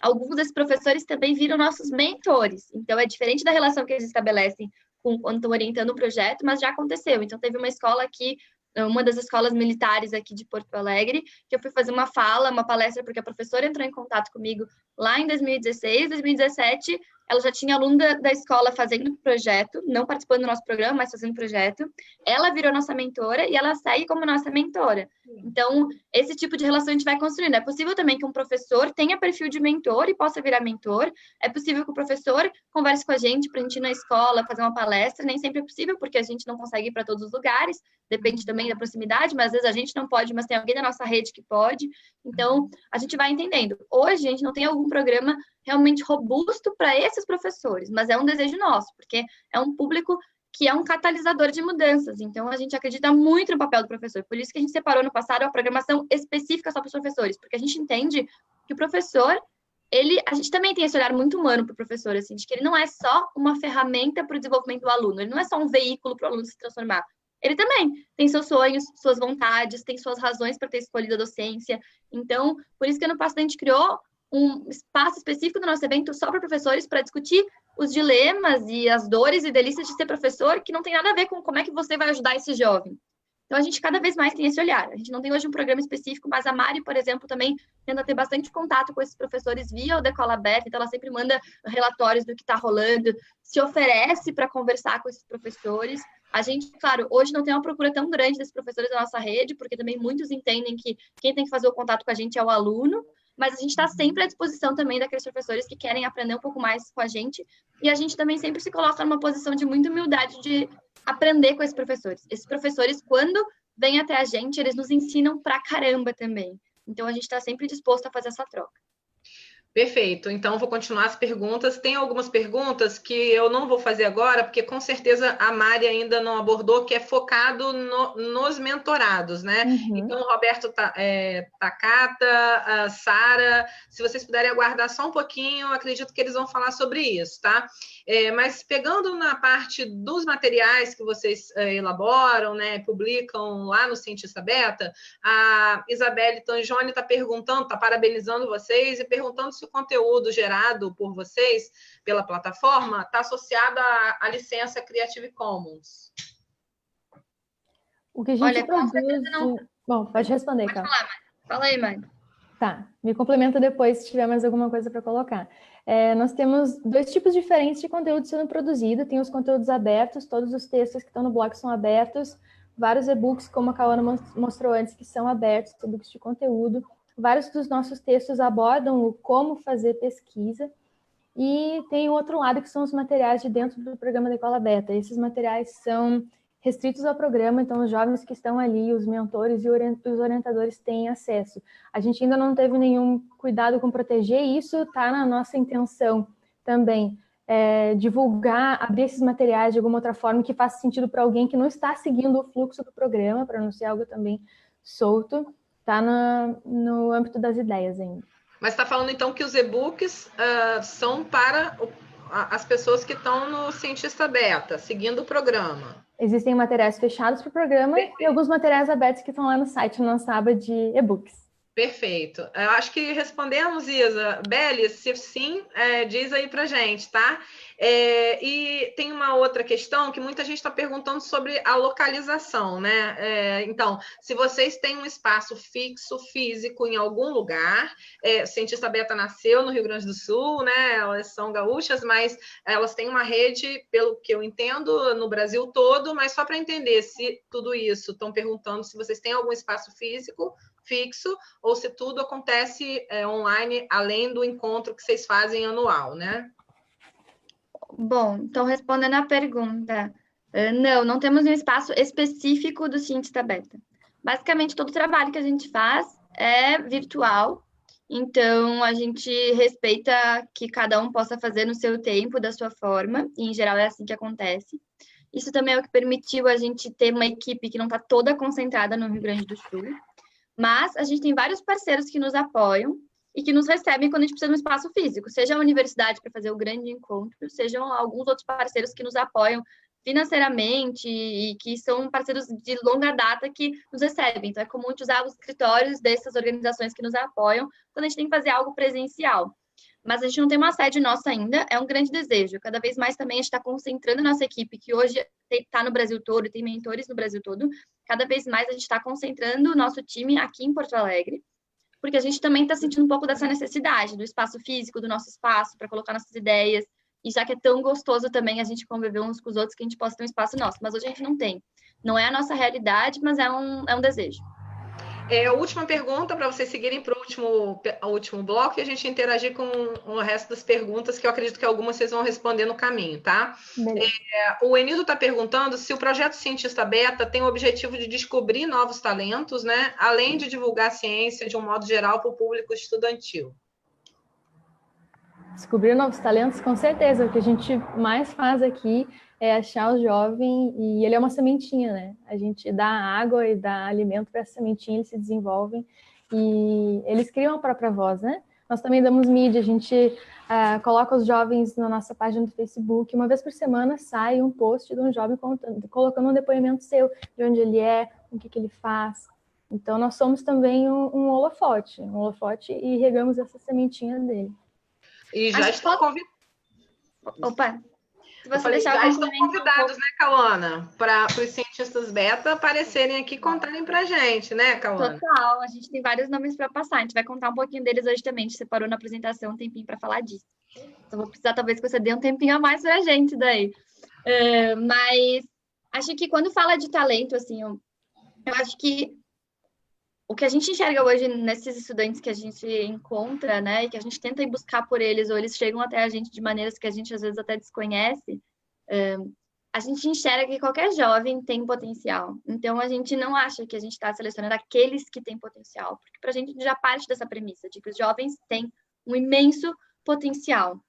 Alguns desses professores também viram nossos mentores. Então, é diferente da relação que eles estabelecem quando estão orientando o projeto, mas já aconteceu. Então, teve uma escola aqui, uma das escolas militares aqui de Porto Alegre, que eu fui fazer uma palestra, porque a professora entrou em contato comigo lá em 2016, 2017, ela já tinha aluno da escola fazendo projeto, não participando do nosso programa, mas fazendo projeto. Ela virou nossa mentora e ela segue como nossa mentora. Então, esse tipo de relação a gente vai construindo. É possível também que um professor tenha perfil de mentor e possa virar mentor. É possível que o professor converse com a gente para a gente ir na escola, fazer uma palestra. Nem sempre é possível, porque a gente não consegue ir para todos os lugares. Depende também da proximidade, mas às vezes a gente não pode, mas tem alguém da nossa rede que pode. Então, a gente vai entendendo. Hoje, a gente não tem algum programa realmente robusto para esses professores, mas é um desejo nosso, porque é um público que é um catalisador de mudanças. Então, a gente acredita muito no papel do professor. Por isso que a gente separou no passado a programação específica só para os professores, porque a gente entende que o professor, a gente também tem esse olhar muito humano para o professor, assim, de que ele não é só uma ferramenta para o desenvolvimento do aluno, ele não é só um veículo para o aluno se transformar. Ele também tem seus sonhos, suas vontades, tem suas razões para ter escolhido a docência. Então, por isso que ano passado a gente criou um espaço específico do nosso evento só para professores, para discutir os dilemas e as dores e delícias de ser professor, que não tem nada a ver com como é que você vai ajudar esse jovem. Então, a gente cada vez mais tem esse olhar. A gente não tem hoje um programa específico, mas a Mari, por exemplo, também tenta ter bastante contato com esses professores via o Decola Beta, então ela sempre manda relatórios do que está rolando, se oferece para conversar com esses professores. A gente, claro, hoje não tem uma procura tão grande desses professores da nossa rede, porque também muitos entendem que quem tem que fazer o contato com a gente é o aluno, mas a gente está sempre à disposição também daqueles professores que querem aprender um pouco mais com a gente, e a gente também sempre se coloca numa posição de muita humildade de aprender com esses professores. Esses professores, quando vêm até a gente, eles nos ensinam pra caramba também. Então, a gente está sempre disposto a fazer essa troca. Perfeito. Então, vou continuar as perguntas. Tem algumas perguntas que eu não vou fazer agora, porque com certeza a Mari ainda não abordou, que é focado nos mentorados, né? Uhum. Então, Roberto Takata, Sara, se vocês puderem aguardar só um pouquinho, acredito que eles vão falar sobre isso, tá? Mas pegando na parte dos materiais que vocês elaboram, né, publicam lá no Cientista Beta, a Isabelle Tangioni está perguntando, está parabenizando vocês e perguntando se o conteúdo gerado por vocês pela plataforma está associado à licença Creative Commons. O que a gente produz... Não... Bom, pode responder, Pode falar, Mari. Fala aí, Mari. Tá, me complementa depois se tiver mais alguma coisa para colocar. Nós temos dois tipos diferentes de conteúdo sendo produzido. Tem os conteúdos abertos, todos os textos que estão no blog são abertos, vários e-books, como a Cauana mostrou antes, que são abertos, e-books de conteúdo. Vários dos nossos textos abordam o como fazer pesquisa. E tem o outro lado, que são os materiais de dentro do programa Decola Beta. Esses materiais são restritos ao programa, então os jovens que estão ali, os mentores e os orientadores têm acesso. A gente ainda não teve nenhum cuidado com proteger, e isso está na nossa intenção também, divulgar, abrir esses materiais de alguma outra forma que faça sentido para alguém que não está seguindo o fluxo do programa, para não ser algo também solto, está no âmbito das ideias ainda. Mas está falando então que os e-books são para as pessoas que estão no Cientista Beta, seguindo o programa. Existem materiais fechados para o programa. Perfeito. E alguns materiais abertos que estão lá no site, na nossa aba de e-books. Perfeito. Eu acho que respondemos, Isa. Beli, se sim, diz aí para gente, tá? E tem uma outra questão que muita gente está perguntando sobre a localização, né? Então, se vocês têm um espaço fixo, físico, em algum lugar, o Cientista Beta nasceu no Rio Grande do Sul, né? Elas são gaúchas, mas elas têm uma rede, pelo que eu entendo, no Brasil todo, mas só para entender se tudo isso, estão perguntando se vocês têm algum espaço físico, fixo, ou se tudo acontece online, além do encontro que vocês fazem anual, né? Bom, então respondendo a pergunta, Não temos um espaço específico do Cientista Beta. Basicamente, todo o trabalho que a gente faz é virtual, então a gente respeita que cada um possa fazer no seu tempo, da sua forma, e em geral é assim que acontece. Isso também é o que permitiu a gente ter uma equipe que não está toda concentrada no Rio Grande do Sul, mas a gente tem vários parceiros que nos apoiam e que nos recebem quando a gente precisa de um espaço físico, seja a universidade para fazer o grande encontro, sejam alguns outros parceiros que nos apoiam financeiramente e que são parceiros de longa data que nos recebem. Então, é comum a gente usar os escritórios dessas organizações que nos apoiam quando a gente tem que fazer algo presencial. Mas a gente não tem uma sede nossa ainda, é um grande desejo. Cada vez mais também a gente está concentrando a nossa equipe, que hoje está no Brasil todo, tem mentores no Brasil todo. Cada vez mais a gente está concentrando o nosso time aqui em Porto Alegre, porque a gente também está sentindo um pouco dessa necessidade do espaço físico, do nosso espaço, para colocar nossas ideias. E já que é tão gostoso também a gente conviver uns com os outros, que a gente possa ter um espaço nosso. Mas hoje a gente não tem. Não é a nossa realidade, mas é um desejo. A última pergunta para vocês seguirem para o último bloco e a gente interagir com o resto das perguntas, que eu acredito que algumas vocês vão responder no caminho, tá? O Enildo está perguntando se o projeto Cientista Beta tem o objetivo de descobrir novos talentos, né? Além de divulgar a ciência de um modo geral para o público estudantil. Descobrir novos talentos, com certeza. O que a gente mais faz aqui é achar o jovem, e ele é uma sementinha, né? A gente dá água e dá alimento para essa sementinha, eles se desenvolvem e eles criam a própria voz, né? Nós também damos mídia, a gente coloca os jovens na nossa página do Facebook. Uma vez por semana sai um post de um jovem colocando um depoimento seu, de onde ele é, o que ele faz. Então, nós somos também um holofote e regamos essa sementinha dele. E já estão convidados. Opa! Se você deixar já estão convidados, né, Cauana? Para os cientistas beta aparecerem aqui e contarem para a gente, né, Cauana? Total, a gente tem vários nomes para passar. A gente vai contar um pouquinho deles hoje também. A gente separou na apresentação um tempinho para falar disso. Então, vou precisar, talvez, que você dê um tempinho a mais para a gente daí. Mas acho que quando fala de talento, assim, eu acho que o que a gente enxerga hoje nesses estudantes que a gente encontra, né, e que a gente tenta ir buscar por eles, ou eles chegam até a gente de maneiras que a gente às vezes até desconhece, a gente enxerga que qualquer jovem tem potencial. Então, a gente não acha que a gente está selecionando aqueles que têm potencial, porque para a gente já parte dessa premissa de que os jovens têm um imenso potencial.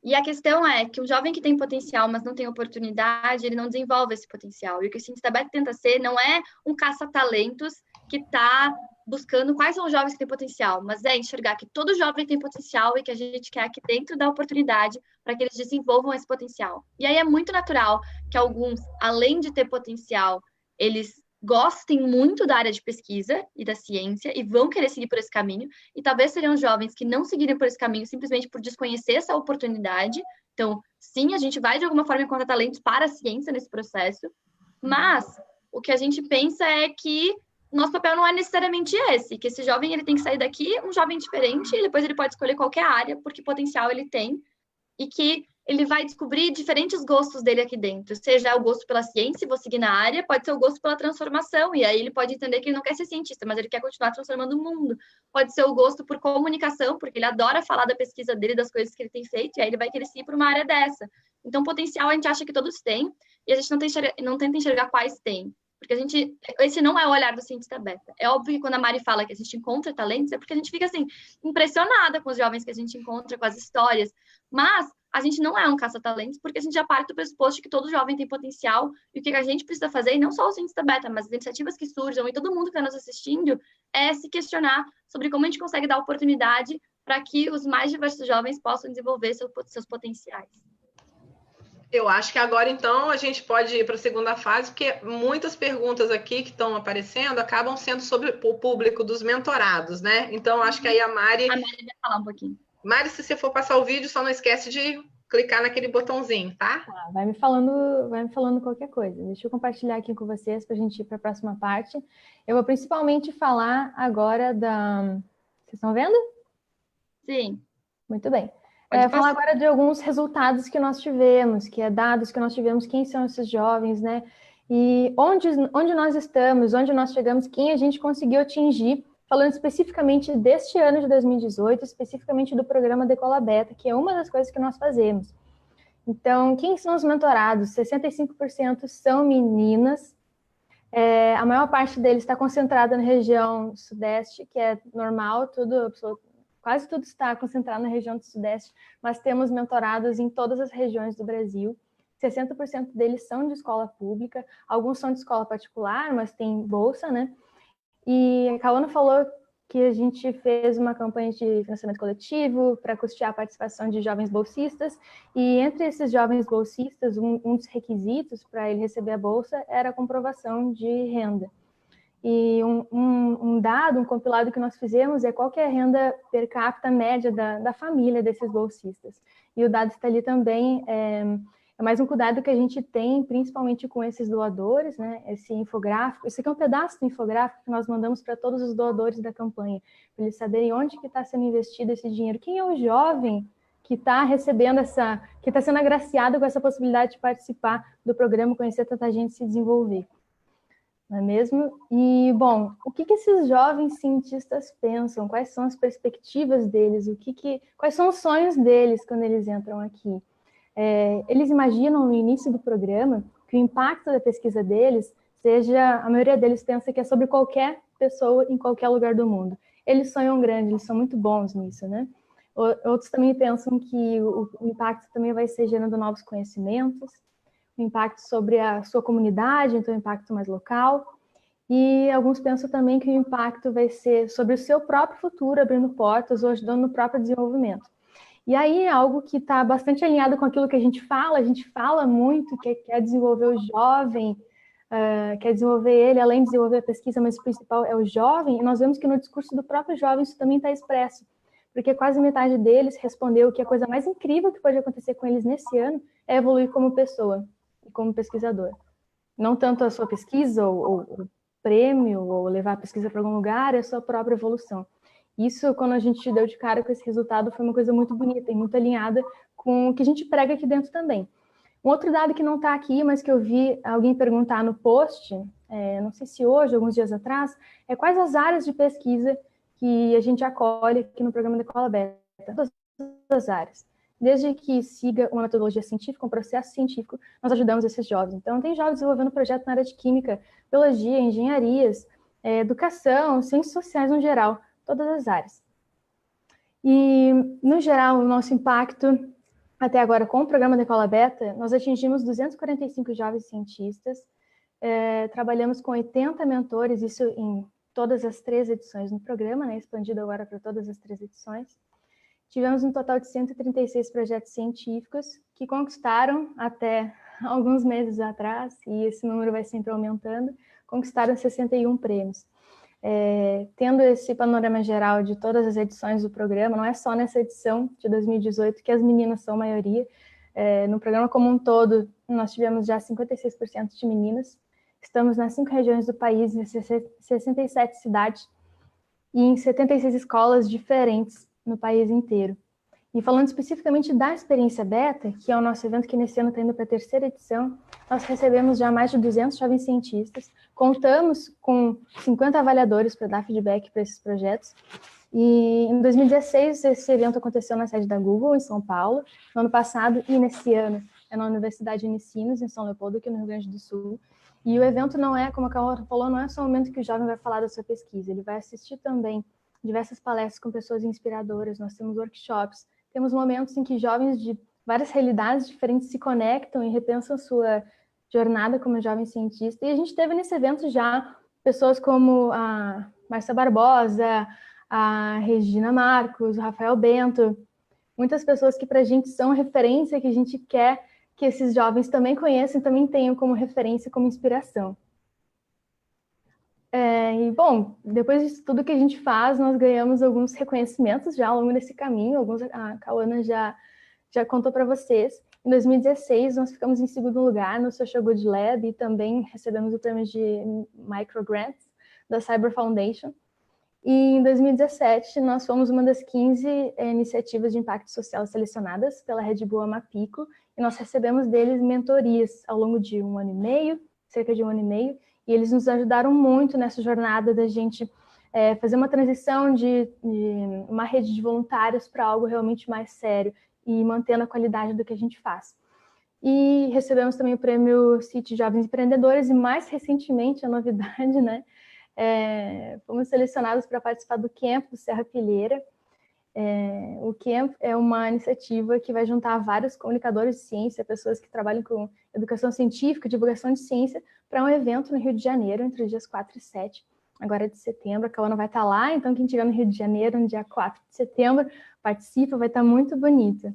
E a questão é que um jovem que tem potencial, mas não tem oportunidade, ele não desenvolve esse potencial. E o que o Cientista Beta tenta ser não é um caça-talentos que está buscando quais são os jovens que têm potencial, mas é enxergar que todo jovem tem potencial e que a gente quer aqui dentro da oportunidade para que eles desenvolvam esse potencial. E aí é muito natural que alguns, além de ter potencial, eles gostem muito da área de pesquisa e da ciência e vão querer seguir por esse caminho, e talvez seriam jovens que não seguirem por esse caminho simplesmente por desconhecer essa oportunidade. Então, sim, a gente vai de alguma forma encontrar talentos para a ciência nesse processo, mas o que a gente pensa é que nosso papel não é necessariamente esse, que esse jovem ele tem que sair daqui um jovem diferente e depois ele pode escolher qualquer área, porque potencial ele tem, e que ele vai descobrir diferentes gostos dele aqui dentro, seja o gosto pela ciência, vou seguir na área, pode ser o gosto pela transformação, e aí ele pode entender que ele não quer ser cientista, mas ele quer continuar transformando o mundo. Pode ser o gosto por comunicação, porque ele adora falar da pesquisa dele, das coisas que ele tem feito, e aí ele vai querer seguir por uma área dessa. Então, potencial a gente acha que todos têm, e a gente não tenta enxergar quais têm. Porque esse não é o olhar do Cientista Beta. É óbvio que quando a Mari fala que a gente encontra talentos, é porque a gente fica, assim, impressionada com os jovens que a gente encontra, com as histórias. Mas a gente não é um caça-talentos, porque a gente já parte do pressuposto de que todo jovem tem potencial, e o que a gente precisa fazer, e não só o Cientista Beta, mas as iniciativas que surjam, e todo mundo que está nos assistindo, é se questionar sobre como a gente consegue dar oportunidade para que os mais diversos jovens possam desenvolver seus potenciais. Eu acho que agora, então, a gente pode ir para a segunda fase, porque muitas perguntas aqui que estão aparecendo acabam sendo sobre o público dos mentorados, né? Então, acho que aí a Mari vai falar um pouquinho. Mari, se você for passar o vídeo, só não esquece de clicar naquele botãozinho, tá? Vai me falando qualquer coisa. Deixa eu compartilhar aqui com vocês para a gente ir para a próxima parte. Eu vou principalmente falar agora da... Vocês estão vendo? Sim. Muito bem. Falar agora de alguns resultados que nós tivemos, que é dados que nós tivemos, quem são esses jovens, né? E onde nós estamos, onde nós chegamos, quem a gente conseguiu atingir, falando especificamente deste ano de 2018, especificamente do programa Decola Beta, que é uma das coisas que nós fazemos. Então, quem são os mentorados? 65% são meninas. A maior parte deles está concentrada na região sudeste, que é normal, quase tudo está concentrado na região do sudeste, mas temos mentorados em todas as regiões do Brasil. 60% deles são de escola pública, alguns são de escola particular, mas tem bolsa, né? E a Cauana falou que a gente fez uma campanha de financiamento coletivo para custear a participação de jovens bolsistas, e entre esses jovens bolsistas, um dos requisitos para ele receber a bolsa era a comprovação de renda. E um dado, um compilado que nós fizemos é qual que é a renda per capita média da família desses bolsistas. E o dado está ali também, é mais um cuidado que a gente tem, principalmente com esses doadores, né? Esse infográfico, esse aqui é um pedaço do infográfico que nós mandamos para todos os doadores da campanha, para eles saberem onde que está sendo investido esse dinheiro, quem é o jovem que está recebendo que está sendo agraciado com essa possibilidade de participar do programa, conhecer tanta gente e se desenvolver. Não é mesmo? E, bom, o que esses jovens cientistas pensam? Quais são as perspectivas deles? Quais são os sonhos deles quando eles entram aqui? Eles imaginam no início do programa que o impacto da pesquisa deles a maioria deles pensa que é sobre qualquer pessoa em qualquer lugar do mundo. Eles sonham grande, eles são muito bons nisso, né? Outros também pensam que o impacto também vai ser gerando novos conhecimentos, o impacto sobre a sua comunidade, então o impacto mais local. E alguns pensam também que o impacto vai ser sobre o seu próprio futuro, abrindo portas ou ajudando no próprio desenvolvimento. E aí é algo que está bastante alinhado com aquilo que a gente fala muito, que é desenvolver o jovem, quer desenvolver ele, além de desenvolver a pesquisa, mas o principal é o jovem, e nós vemos que no discurso do próprio jovem isso também está expresso, porque quase metade deles respondeu que a coisa mais incrível que pode acontecer com eles nesse ano é evoluir como pessoa e como pesquisador. Não tanto a sua pesquisa, ou prêmio, ou levar a pesquisa para algum lugar, é a sua própria evolução. Isso, quando a gente deu de cara com esse resultado, foi uma coisa muito bonita e muito alinhada com o que a gente prega aqui dentro também. Um outro dado que não está aqui, mas que eu vi alguém perguntar no post, não sei se hoje, alguns dias atrás, é quais as áreas de pesquisa que a gente acolhe aqui no programa da Escola Aberta. Todas as áreas. Desde que siga uma metodologia científica, um processo científico, nós ajudamos esses jovens. Então, tem jovens desenvolvendo projetos na área de química, biologia, engenharias, educação, ciências sociais no geral, todas as áreas. E, no geral, o nosso impacto, até agora, com o programa da Escola Beta, nós atingimos 245 jovens cientistas, trabalhamos com 80 mentores, isso em todas as 3 edições no programa, né, expandido agora para todas as 3 edições. Tivemos um total de 136 projetos científicos que conquistaram, até alguns meses atrás, e esse número vai sempre aumentando, conquistaram 61 prêmios. Tendo esse panorama geral de todas as edições do programa, não é só nessa edição de 2018 que as meninas são a maioria. No programa como um todo, nós tivemos já 56% de meninas. Estamos nas 5 regiões do país, em 67 cidades e em 76 escolas diferentes no país inteiro. E falando especificamente da Experiência Beta, que é o nosso evento que nesse ano está indo para a 3ª edição, nós recebemos já mais de 200 jovens cientistas, contamos com 50 avaliadores para dar feedback para esses projetos, e em 2016 esse evento aconteceu na sede da Google, em São Paulo, no ano passado e nesse ano é na Universidade Unicinos, em São Leopoldo, aqui no Rio Grande do Sul. E o evento não é, como a Carol falou, não é só o momento que o jovem vai falar da sua pesquisa, ele vai assistir também diversas palestras com pessoas inspiradoras, nós temos workshops, temos momentos em que jovens de várias realidades diferentes se conectam e repensam sua jornada como jovem cientista. E a gente teve nesse evento já pessoas como a Márcia Barbosa, a Regina Marcos, o Rafael Bento, muitas pessoas que para a gente são referência, que a gente quer que esses jovens também conheçam e também tenham como referência, como inspiração. E, bom, depois disso tudo que a gente faz, nós ganhamos alguns reconhecimentos já ao longo desse caminho, alguns a Cauana já contou para vocês. Em 2016, nós ficamos em 2º lugar no Social Good Lab e também recebemos o prêmio de Microgrants da Cyber Foundation. E em 2017, nós fomos uma das 15 iniciativas de impacto social selecionadas pela Red Bull Amapico, e nós recebemos deles mentorias ao longo de 1 ano e meio, cerca de 1 ano e meio, e eles nos ajudaram muito nessa jornada da gente fazer uma transição de uma rede de voluntários para algo realmente mais sério e mantendo a qualidade do que a gente faz. E recebemos também o prêmio City Jovens Empreendedores e, mais recentemente, a novidade, né? Fomos selecionados para participar do Camp do Serra Pilheira. O Camp é uma iniciativa que vai juntar vários comunicadores de ciência, pessoas que trabalham com educação científica, divulgação de ciência, para um evento no Rio de Janeiro, entre os dias 4 e 7, agora de setembro. A Cauana vai estar lá, então quem estiver no Rio de Janeiro, no dia 4 de setembro, participa, vai estar muito bonito.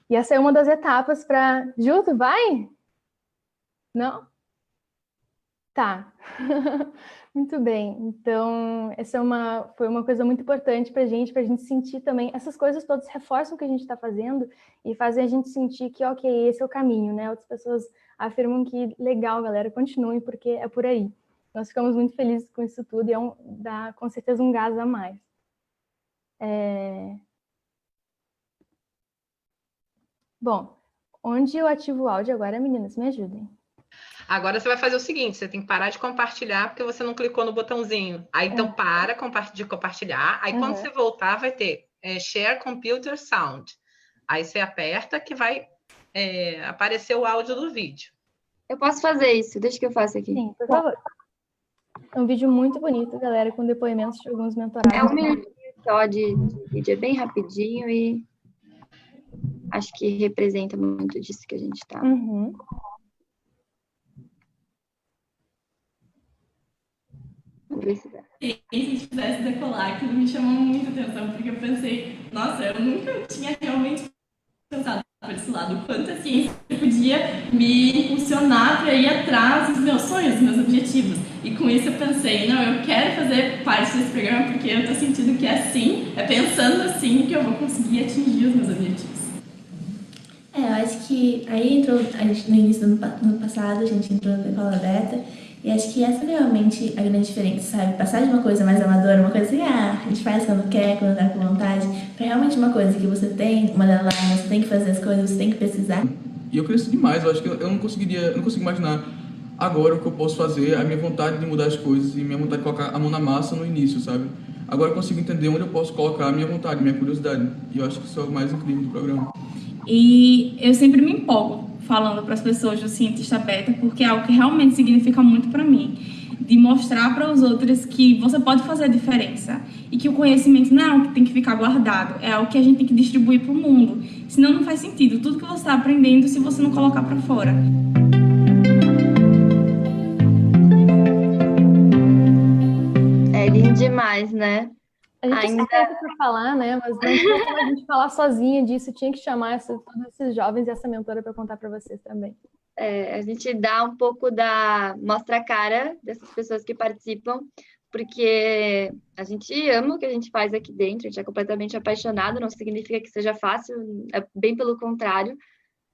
E essa é uma das etapas para... Ju, tu vai? Não? Tá. Muito bem. Então, essa foi uma coisa muito importante para a gente sentir também. Essas coisas todas reforçam o que a gente está fazendo e fazem a gente sentir que, ok, esse é o caminho, né? Outras pessoas afirmam que, legal, galera, continuem, porque é por aí. Nós ficamos muito felizes com isso tudo e dá, com certeza, um gás a mais. Bom, onde eu ativo o áudio agora, meninas? Me ajudem. Agora você vai fazer o seguinte, você tem que parar de compartilhar porque você não clicou no botãozinho. Aí, então, para de compartilhar. Aí, quando você voltar, vai ter Share Computer Sound. Aí, você aperta que vai aparecer o áudio do vídeo. Eu posso fazer isso, deixa que eu faça aqui. Sim, por favor. É um vídeo muito bonito, galera, com depoimentos de alguns mentorados. É um minutinho só de vídeo, é bem rapidinho e acho que representa muito disso que a gente está. Uhum. Vamos ver se dá. E se tivesse decolar, aquilo me chamou muita atenção, porque eu pensei, nossa, eu nunca tinha realmente pensado por esse lado, o quanto a ciência podia me impulsionar para ir atrás dos meus sonhos, dos meus objetivos. E com isso eu pensei, não, eu quero fazer parte desse programa porque eu estou sentindo que é assim, é pensando assim que eu vou conseguir atingir os meus objetivos. Eu acho que aí entrou, a gente no início do ano passado, a gente entrou na Decola Beta, e acho que essa é realmente a grande diferença, sabe? Passar de uma coisa mais amadora, uma coisa assim, a gente faz quando quer, quando dá com vontade, para realmente uma coisa que você tem, uma deadline, você tem que fazer as coisas, você tem que pesquisar. E eu cresci demais, eu acho que eu não consigo imaginar agora o que eu posso fazer, a minha vontade de mudar as coisas e minha vontade de colocar a mão na massa no início, sabe? Agora eu consigo entender onde eu posso colocar a minha vontade, a minha curiosidade, e eu acho que isso é o mais incrível do programa. E eu sempre me empolgo falando para as pessoas do Cientista Beta, porque é algo que realmente significa muito para mim, de mostrar para os outros que você pode fazer a diferença e que o conhecimento não é algo que tem que ficar guardado, é algo que a gente tem que distribuir para o mundo, senão não faz sentido tudo que você está aprendendo se você não colocar para fora. É lindo demais, né? A gente ainda tem para falar, né? Mas não tinha como a gente falar sozinha disso, tinha que chamar todos esses jovens e essa mentora para contar para vocês também. A gente dá um pouco mostra a cara dessas pessoas que participam, porque a gente ama o que a gente faz aqui dentro, a gente é completamente apaixonado, não significa que seja fácil, é bem pelo contrário,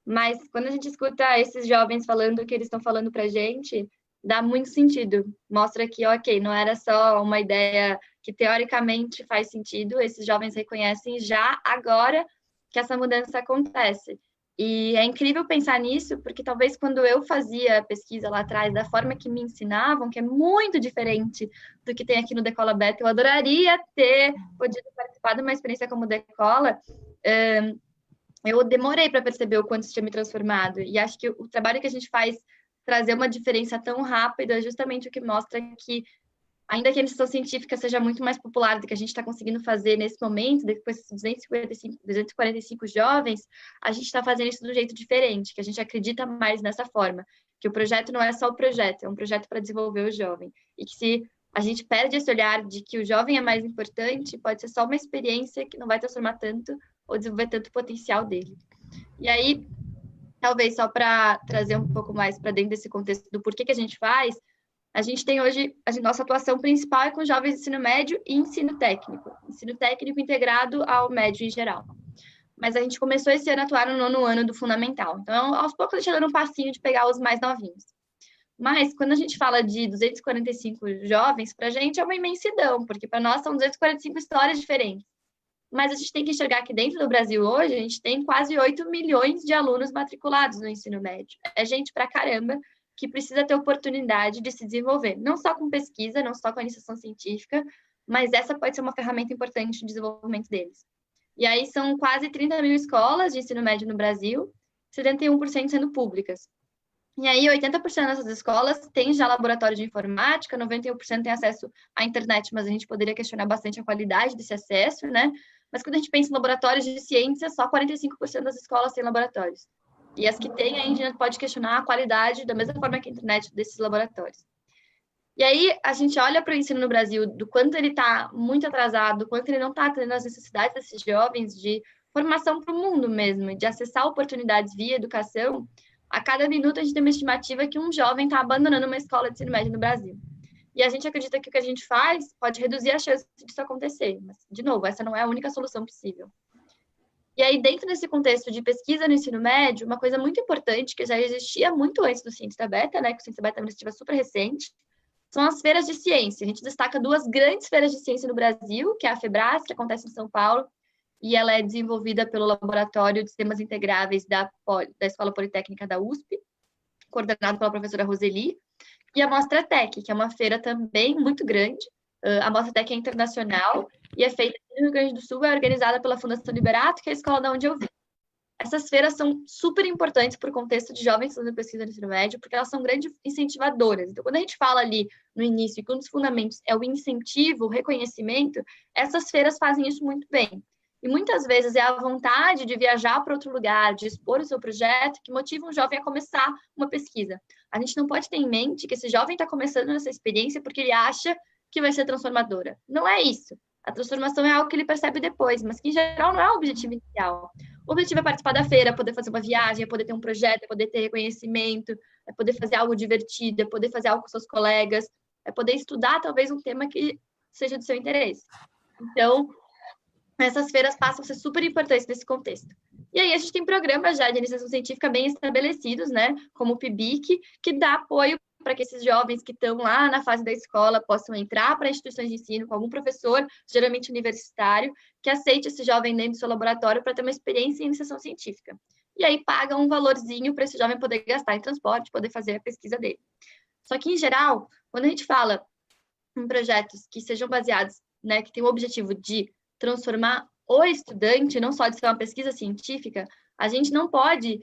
mas quando a gente escuta esses jovens falando o que eles estão falando pra gente, dá muito sentido, mostra que, ok, não era só uma ideia que teoricamente faz sentido, esses jovens reconhecem já agora que essa mudança acontece. E é incrível pensar nisso, porque talvez quando eu fazia pesquisa lá atrás, da forma que me ensinavam, que é muito diferente do que tem aqui no Decola Beta, eu adoraria ter podido participar de uma experiência como Decola, eu demorei para perceber o quanto isso tinha me transformado. E acho que o trabalho que a gente faz trazer uma diferença tão rápida é justamente o que mostra que, ainda que a iniciação científica seja muito mais popular do que a gente está conseguindo fazer nesse momento, depois de 245 jovens, a gente está fazendo isso de um jeito diferente, que a gente acredita mais nessa forma, que o projeto não é só o projeto, é um projeto para desenvolver o jovem. E que se a gente perde esse olhar de que o jovem é mais importante, pode ser só uma experiência que não vai transformar tanto ou desenvolver tanto o potencial dele. E aí, talvez só para trazer um pouco mais para dentro desse contexto do porquê que a gente faz, a gente tem hoje, a nossa atuação principal é com jovens de ensino médio e ensino técnico integrado ao médio em geral. Mas a gente começou esse ano a atuar no 9º ano do fundamental. Então, aos poucos, a gente está dando um passinho de pegar os mais novinhos. Mas, quando a gente fala de 245 jovens, para a gente é uma imensidão, porque para nós são 245 histórias diferentes. Mas a gente tem que enxergar que dentro do Brasil hoje, a gente tem quase 8 milhões de alunos matriculados no ensino médio. É gente pra caramba que precisa ter oportunidade de se desenvolver, não só com pesquisa, não só com a iniciação científica, mas essa pode ser uma ferramenta importante no desenvolvimento deles. E aí são quase 30 mil escolas de ensino médio no Brasil, 71% sendo públicas. E aí, 80% dessas escolas têm já laboratório de informática, 91% têm acesso à internet, mas a gente poderia questionar bastante a qualidade desse acesso, né? Mas quando a gente pensa em laboratórios de ciência, só 45% das escolas têm laboratórios. E as que têm, a gente pode questionar a qualidade, da mesma forma que a internet, desses laboratórios. E aí, a gente olha para o ensino no Brasil, do quanto ele está muito atrasado, do quanto ele não está atendendo às necessidades desses jovens de formação para o mundo mesmo, de acessar oportunidades via educação. A cada minuto, a gente tem uma estimativa que um jovem está abandonando uma escola de ensino médio no Brasil. E a gente acredita que o que a gente faz pode reduzir a chance disso acontecer. Mas, de novo, essa não é a única solução possível. E aí, dentro desse contexto de pesquisa no ensino médio, uma coisa muito importante, que já existia muito antes do Ciência Beta, né, que o Ciência Beta é uma iniciativa super recente, são as feiras de ciência. A gente destaca 2 grandes feiras de ciência no Brasil, que é a FEBRAS, que acontece em São Paulo, e ela é desenvolvida pelo Laboratório de Sistemas Integráveis da Escola Politécnica da USP, coordenado pela professora Roseli, e a Mostra Tech, que é uma feira também muito grande. A Mostra Tech é internacional e é feita no Rio Grande do Sul, é organizada pela Fundação Liberato, que é a escola de onde eu vim. Essas feiras são super importantes para o contexto de jovens fazendo pesquisa no ensino médio, porque elas são grandes incentivadoras. Então, quando a gente fala ali no início que um dos fundamentos é o incentivo, o reconhecimento, essas feiras fazem isso muito bem. E muitas vezes é a vontade de viajar para outro lugar, de expor o seu projeto, que motiva um jovem a começar uma pesquisa. A gente não pode ter em mente que esse jovem está começando nessa experiência porque ele acha que vai ser transformadora. Não é isso. A transformação é algo que ele percebe depois, mas que em geral não é o objetivo inicial. O objetivo é participar da feira, poder fazer uma viagem, é poder ter um projeto, é poder ter reconhecimento, é poder fazer algo divertido, é poder fazer algo com seus colegas, é poder estudar talvez um tema que seja do seu interesse. Então, essas feiras passam a ser super importantes nesse contexto. E aí a gente tem programas já de iniciação científica bem estabelecidos, né, como o PIBIC, que dá apoio para que esses jovens que estão lá na fase da escola possam entrar para instituições de ensino com algum professor, geralmente universitário, que aceite esse jovem dentro do seu laboratório para ter uma experiência em iniciação científica. E aí paga um valorzinho para esse jovem poder gastar em transporte, poder fazer a pesquisa dele. Só que, em geral, quando a gente fala em projetos que sejam baseados, né, que tem o objetivo de transformar o estudante, não só de ser uma pesquisa científica, a gente não pode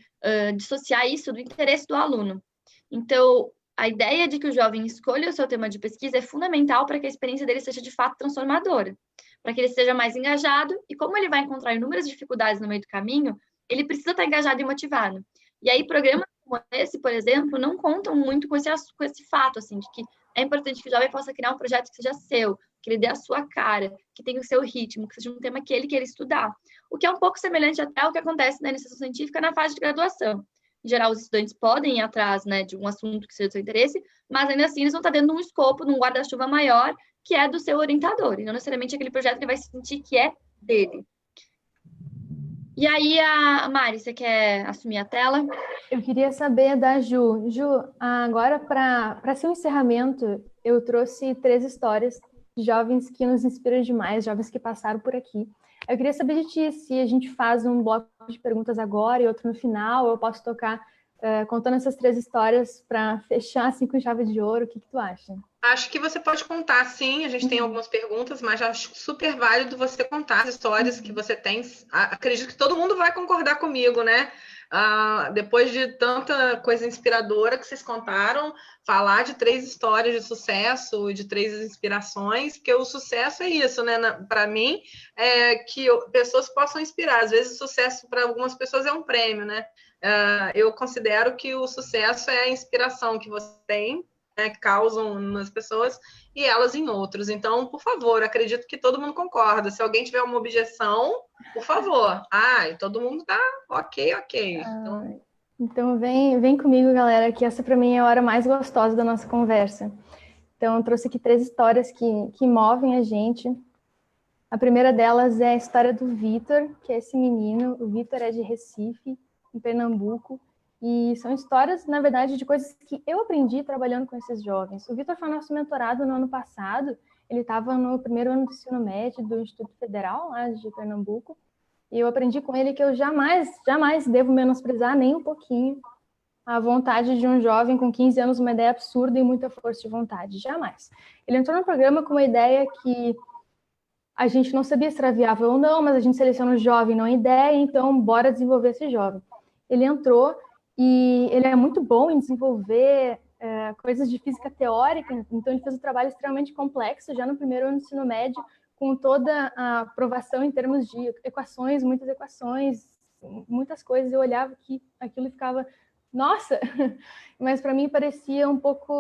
dissociar isso do interesse do aluno. Então, a ideia de que o jovem escolha o seu tema de pesquisa é fundamental para que a experiência dele seja de fato transformadora, para que ele seja mais engajado, e como ele vai encontrar inúmeras dificuldades no meio do caminho, ele precisa estar engajado e motivado. E aí, programas como esse, por exemplo, não contam muito com esse fato, assim, de que é importante que o jovem possa criar um projeto que seja seu, que ele dê a sua cara, que tenha o seu ritmo, que seja um tema que ele queira estudar. O que é um pouco semelhante até ao que acontece na iniciação científica na fase de graduação. Em geral, os estudantes podem ir atrás, né, de um assunto que seja do seu interesse, mas ainda assim eles vão estar dentro de um escopo, de um guarda-chuva maior, que é do seu orientador, e não necessariamente aquele projeto que ele vai sentir que é dele. E aí, a Mari, você quer assumir a tela? Eu queria saber da Ju. Ju, agora para ser um encerramento, eu trouxe 3 histórias de jovens que nos inspiram demais, jovens que passaram por aqui. Eu queria saber de ti se a gente faz um bloco de perguntas agora e outro no final, ou eu posso tocar contando essas 3 histórias para fechar assim com chave de ouro. O que tu acha? Acho que você pode contar, sim. A gente tem algumas perguntas, mas acho super válido você contar as histórias que você tem. Acredito que todo mundo vai concordar comigo, né? Depois de tanta coisa inspiradora que vocês contaram, falar de 3 histórias de sucesso, de 3 inspirações, porque o sucesso é isso, né? Para mim, é que pessoas possam inspirar. Às vezes, o sucesso para algumas pessoas é um prêmio, né? Eu considero que o sucesso é a inspiração que você tem, né, que causam nas pessoas e elas em outros. Então, por favor, acredito que todo mundo concorda. Se alguém tiver uma objeção, por favor. Todo mundo tá ok. Então vem comigo, galera, que essa para mim é a hora mais gostosa da nossa conversa. Então, eu trouxe aqui 3 histórias que movem a gente. A primeira delas é a história do Vitor, que é esse menino. O Vitor é de Recife, em Pernambuco. E são histórias, na verdade, de coisas que eu aprendi trabalhando com esses jovens. O Vitor foi nosso mentorado no ano passado. Ele estava no primeiro ano do ensino médio do Instituto Federal, lá de Pernambuco. E eu aprendi com ele que eu jamais devo menosprezar nem um pouquinho a vontade de um jovem com 15 anos, uma ideia absurda e muita força de vontade. Jamais. Ele entrou no programa com uma ideia que a gente não sabia se era viável ou não, mas a gente seleciona um jovem, não ideia, então bora desenvolver esse jovem. ele entrou e ele é muito bom em desenvolver coisas de física teórica, então ele fez um trabalho extremamente complexo já no primeiro ano do ensino médio, com toda a aprovação em termos de equações, muitas coisas. Eu olhava aquilo e ficava, nossa! Mas para mim parecia um pouco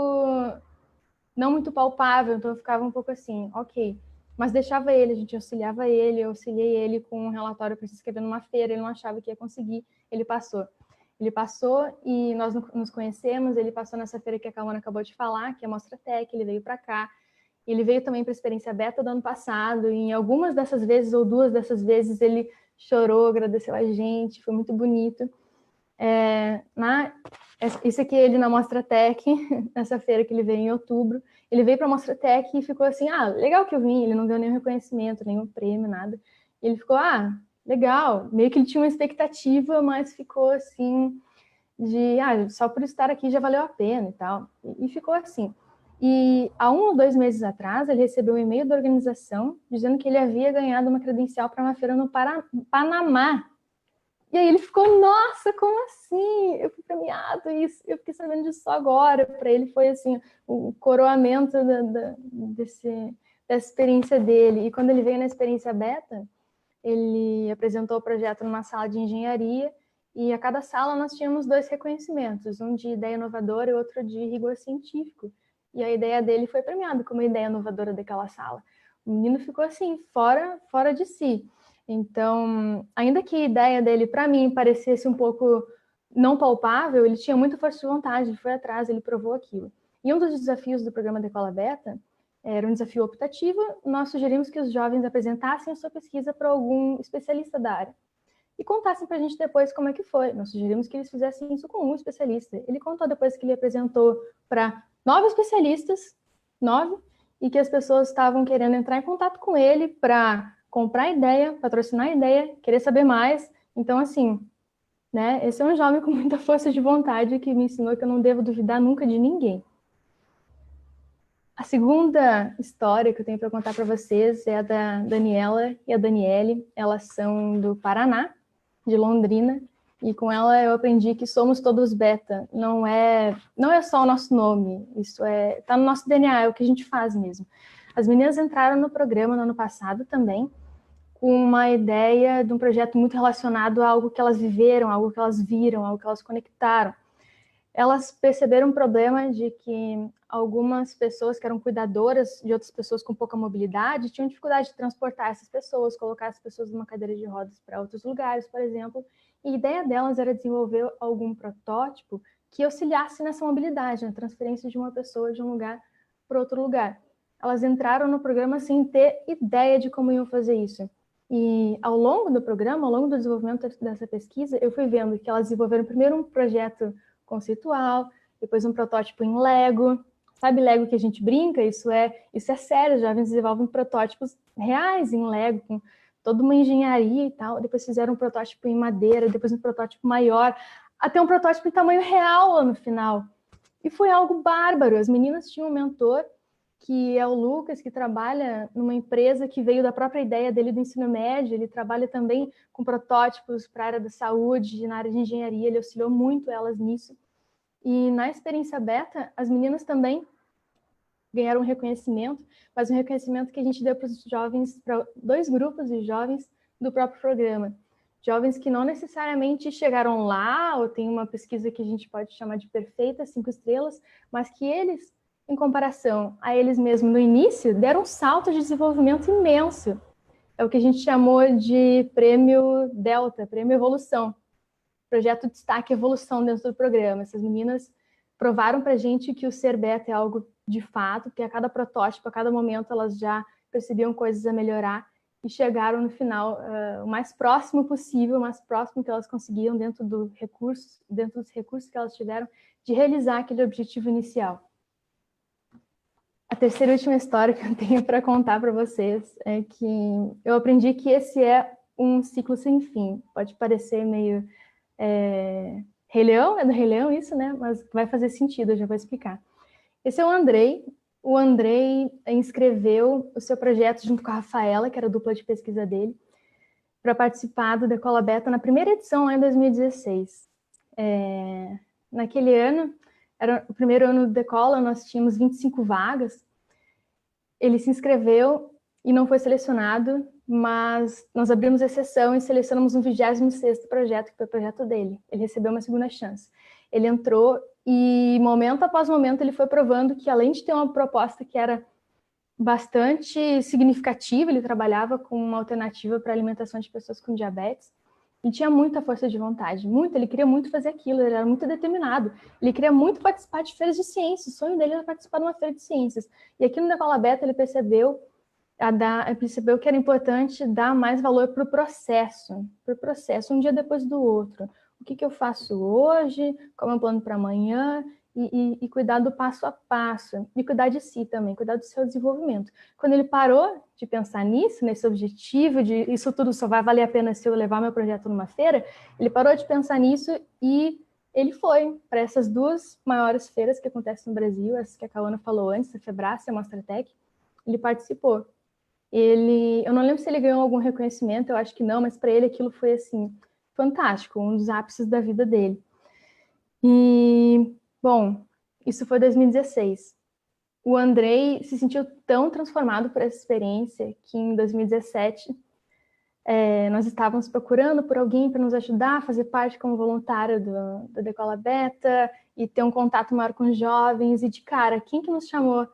não muito palpável, então eu ficava um pouco assim, ok. Mas deixava ele, a gente auxiliava ele, eu auxiliei ele com um relatório para se escrever numa feira, ele não achava que ia conseguir, ele passou. Ele passou e nós nos conhecemos, ele passou nessa feira que a Kawana acabou de falar, que é a Mostra Tech, ele veio para cá. Ele veio também para a experiência beta do ano passado, e em algumas dessas vezes, ou 2 dessas vezes, ele chorou, agradeceu a gente, foi muito bonito. Isso aqui ele na Mostra Tech, nessa feira que ele veio em outubro. Ele veio para a Mostra Tech e ficou assim, legal que eu vim, ele não deu nenhum reconhecimento, nenhum prêmio, nada. E ele ficou, legal, meio que ele tinha uma expectativa, mas ficou assim, só por estar aqui já valeu a pena e tal. E ficou assim. E há 1 ou 2 meses atrás, ele recebeu um e-mail da organização dizendo que ele havia ganhado uma credencial para uma feira no Panamá. E aí ele ficou, nossa, como assim? Eu fui premiado, isso, eu fiquei sabendo disso só agora. Para ele foi assim, o coroamento dessa experiência dele. E quando ele veio na experiência beta, ele apresentou o projeto numa sala de engenharia, e a cada sala nós tínhamos 2 reconhecimentos, um de ideia inovadora e outro de rigor científico. E a ideia dele foi premiada como a ideia inovadora daquela sala. O menino ficou assim, fora de si. Então, ainda que a ideia dele, para mim, parecesse um pouco não palpável, ele tinha muita força de vontade, ele foi atrás, ele provou aquilo. E um dos desafios do programa Decola Beta era um desafio optativo. Nós sugerimos que os jovens apresentassem a sua pesquisa para algum especialista da área e contassem para a gente depois como é que foi. Nós sugerimos que eles fizessem isso com um especialista. Ele contou depois que ele apresentou para 9 especialistas, 9, e que as pessoas estavam querendo entrar em contato com ele para comprar ideia, patrocinar ideia, querer saber mais. Então, assim, né, esse é um jovem com muita força de vontade que me ensinou que eu não devo duvidar nunca de ninguém. A segunda história que eu tenho para contar para vocês é a da Daniela e a Daniele. Elas são do Paraná, de Londrina, e com ela eu aprendi que somos todos beta. Não é só o nosso nome, isso tá no nosso DNA, é o que a gente faz mesmo. As meninas entraram no programa no ano passado também, com uma ideia de um projeto muito relacionado a algo que elas viveram, algo que elas viram, algo que elas conectaram. Elas perceberam um problema de que algumas pessoas que eram cuidadoras de outras pessoas com pouca mobilidade tinham dificuldade de transportar essas pessoas, colocar as pessoas numa cadeira de rodas para outros lugares, por exemplo. E a ideia delas era desenvolver algum protótipo que auxiliasse nessa mobilidade, na transferência de uma pessoa de um lugar para outro lugar. Elas entraram no programa sem ter ideia de como iam fazer isso. E ao longo do programa, ao longo do desenvolvimento dessa pesquisa, eu fui vendo que elas desenvolveram primeiro um projeto conceitual, depois um protótipo em Lego. Sabe Lego que a gente brinca? Isso é sério, os jovens desenvolvem protótipos reais em Lego, com toda uma engenharia e tal. Depois fizeram um protótipo em madeira, depois um protótipo maior, até um protótipo em tamanho real lá no final. E foi algo bárbaro. As meninas tinham um mentor, que é o Lucas, que trabalha numa empresa que veio da própria ideia dele do ensino médio. Ele trabalha também com protótipos para a área da saúde, na área de engenharia, ele auxiliou muito elas nisso. E na experiência beta, as meninas também ganharam um reconhecimento, mas um reconhecimento que a gente deu para os jovens, para 2 grupos de jovens do próprio programa. Jovens que não necessariamente chegaram lá, ou tem uma pesquisa que a gente pode chamar de perfeita, 5 estrelas, mas que eles, em comparação a eles mesmos no início, deram um salto de desenvolvimento imenso. É o que a gente chamou de prêmio Delta, prêmio Evolução. Projeto Destaque Evolução dentro do programa. Essas meninas provaram para a gente que o ser beta é algo de fato, que a cada protótipo, a cada momento, elas já percebiam coisas a melhorar e chegaram no final o mais próximo possível, o mais próximo que elas conseguiam dentro dos recursos que elas tiveram, de realizar aquele objetivo inicial. A terceira e última história que eu tenho para contar para vocês é que eu aprendi que esse é um ciclo sem fim. Pode parecer meio Rei Leão, é do Rei Leão isso, né? Mas vai fazer sentido, eu já vou explicar. Esse é o Andrei. O Andrei inscreveu o seu projeto junto com a Rafaela, que era a dupla de pesquisa dele, para participar do Decola Beta na primeira edição, lá em 2016. Naquele ano, era o primeiro ano do Decola, nós tínhamos 25 vagas. Ele se inscreveu e não foi selecionado, mas nós abrimos exceção e selecionamos um 26º projeto, que foi o projeto dele. Ele recebeu uma segunda chance. Ele entrou e, momento após momento, ele foi provando que, além de ter uma proposta que era bastante significativa, ele trabalhava com uma alternativa para a alimentação de pessoas com diabetes, ele tinha muita força de vontade, ele queria muito fazer aquilo, ele era muito determinado, ele queria muito participar de feiras de ciências, o sonho dele era participar de uma feira de ciências. E aqui no Decola Beta ele percebeu que era importante dar mais valor para o processo, um dia depois do outro. O que eu faço hoje, qual é o meu plano para amanhã, e cuidar do passo a passo, e cuidar de si também, cuidar do seu desenvolvimento. Quando ele parou de pensar nisso, nesse objetivo, de isso tudo só vai valer a pena se eu levar meu projeto numa feira, ele parou de pensar nisso e ele foi para essas 2 maiores feiras que acontecem no Brasil, as que a Cauana falou antes, a Febrace e a Mostratec. Ele participou. Eu não lembro se ele ganhou algum reconhecimento, eu acho que não, mas para ele aquilo foi assim, fantástico, um dos ápices da vida dele. E, bom, isso foi 2016. O Andrei se sentiu tão transformado por essa experiência que em 2017 nós estávamos procurando por alguém para nos ajudar a fazer parte como voluntário do Decola Beta e ter um contato maior com os jovens. E de cara, quem que nos chamou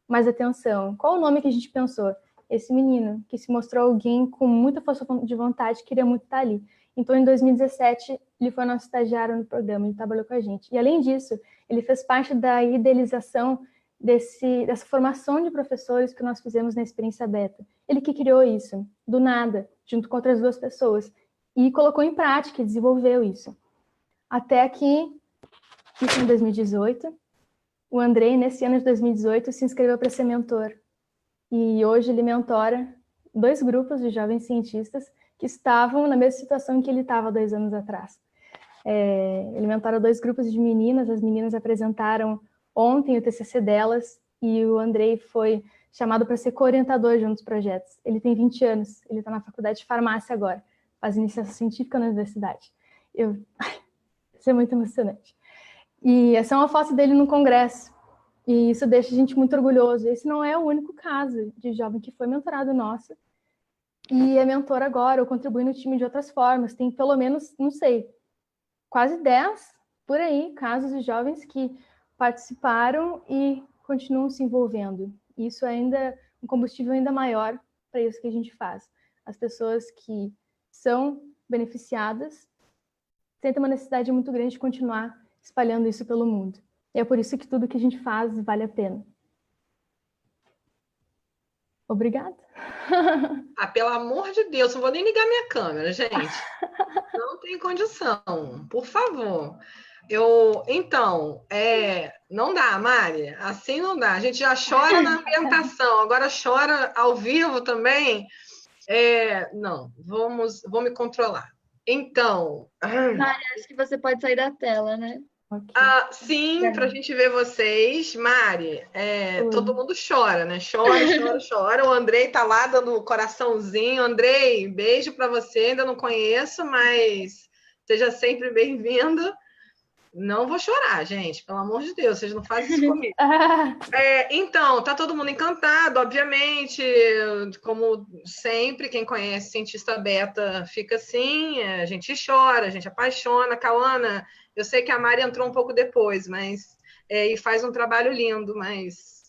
mais atenção? Qual o nome que a gente pensou? Esse menino, que se mostrou alguém com muita força de vontade, queria muito estar ali. Então, em 2017, ele foi nosso estagiário no programa, ele trabalhou com a gente. E, além disso, ele fez parte da idealização dessa formação de professores que nós fizemos na Experiência Beta. Ele que criou isso, do nada, junto com outras 2 pessoas, e colocou em prática e desenvolveu isso. Até que, isso em 2018, o Andrei, nesse ano de 2018, se inscreveu para ser mentor. E hoje ele mentora 2 grupos de jovens cientistas que estavam na mesma situação em que ele estava 2 anos atrás. Ele mentora 2 grupos de meninas, as meninas apresentaram ontem o TCC delas e o Andrei foi chamado para ser co-orientador de um dos projetos. Ele tem 20 anos, ele está na faculdade de farmácia agora, faz iniciação científica na universidade. Isso é muito emocionante. E essa é uma foto dele no congresso. E isso deixa a gente muito orgulhoso. Esse não é o único caso de jovem que foi mentorado nosso e é mentor agora, ou contribui no time de outras formas. Tem pelo menos, não sei, quase 10, por aí, casos de jovens que participaram e continuam se envolvendo. Isso ainda é um combustível ainda maior para isso que a gente faz. As pessoas que são beneficiadas sentem uma necessidade muito grande de continuar espalhando isso pelo mundo. E é por isso que tudo que a gente faz vale a pena. Obrigada. Pelo amor de Deus, não vou nem ligar minha câmera, gente. Não tem condição, por favor. Então, não dá, Mari, assim não dá. A gente já chora na ambientação, agora chora ao vivo também. Não, vou me controlar. Então... Mari, acho que você pode sair da tela, né? Okay. Sim, para a gente ver vocês. Mari, todo mundo chora, né? Chora. O Andrei tá lá dando coraçãozinho. Andrei, beijo para você. Ainda não conheço, mas seja sempre bem-vindo. Não vou chorar, gente. Pelo amor de Deus, vocês não fazem isso comigo. Então, tá todo mundo encantado, obviamente. Como sempre, quem conhece Cientista Beta fica assim. A gente chora, a gente apaixona. Cauana, eu sei que a Mari entrou um pouco depois, mas e faz um trabalho lindo, mas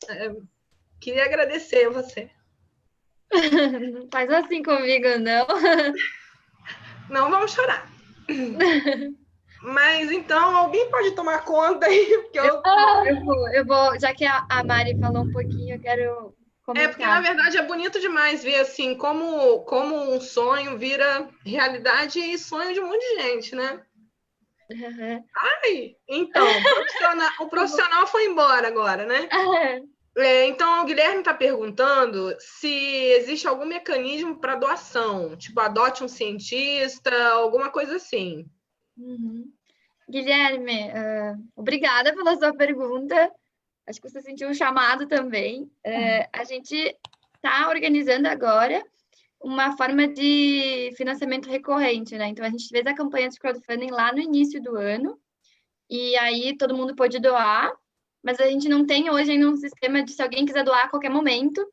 queria agradecer a você. Não faz assim comigo, não. Não vamos chorar. Mas então, alguém pode tomar conta aí? Porque eu vou, já que a Mari falou um pouquinho, eu quero comentar. Porque, na verdade, é bonito demais ver, assim, como um sonho vira realidade e sonho de um monte de gente, né? Uhum. Então, o profissional foi embora agora, né? Então, o Guilherme está perguntando se existe algum mecanismo para doação, tipo, adote um cientista, alguma coisa assim. Uhum. Guilherme, obrigada pela sua pergunta. Acho que você sentiu um chamado também. A gente está organizando agora uma forma de financiamento recorrente, né? Então, a gente fez a campanha de crowdfunding lá no início do ano, e aí todo mundo pôde doar, mas a gente não tem hoje ainda um sistema de, se alguém quiser doar a qualquer momento,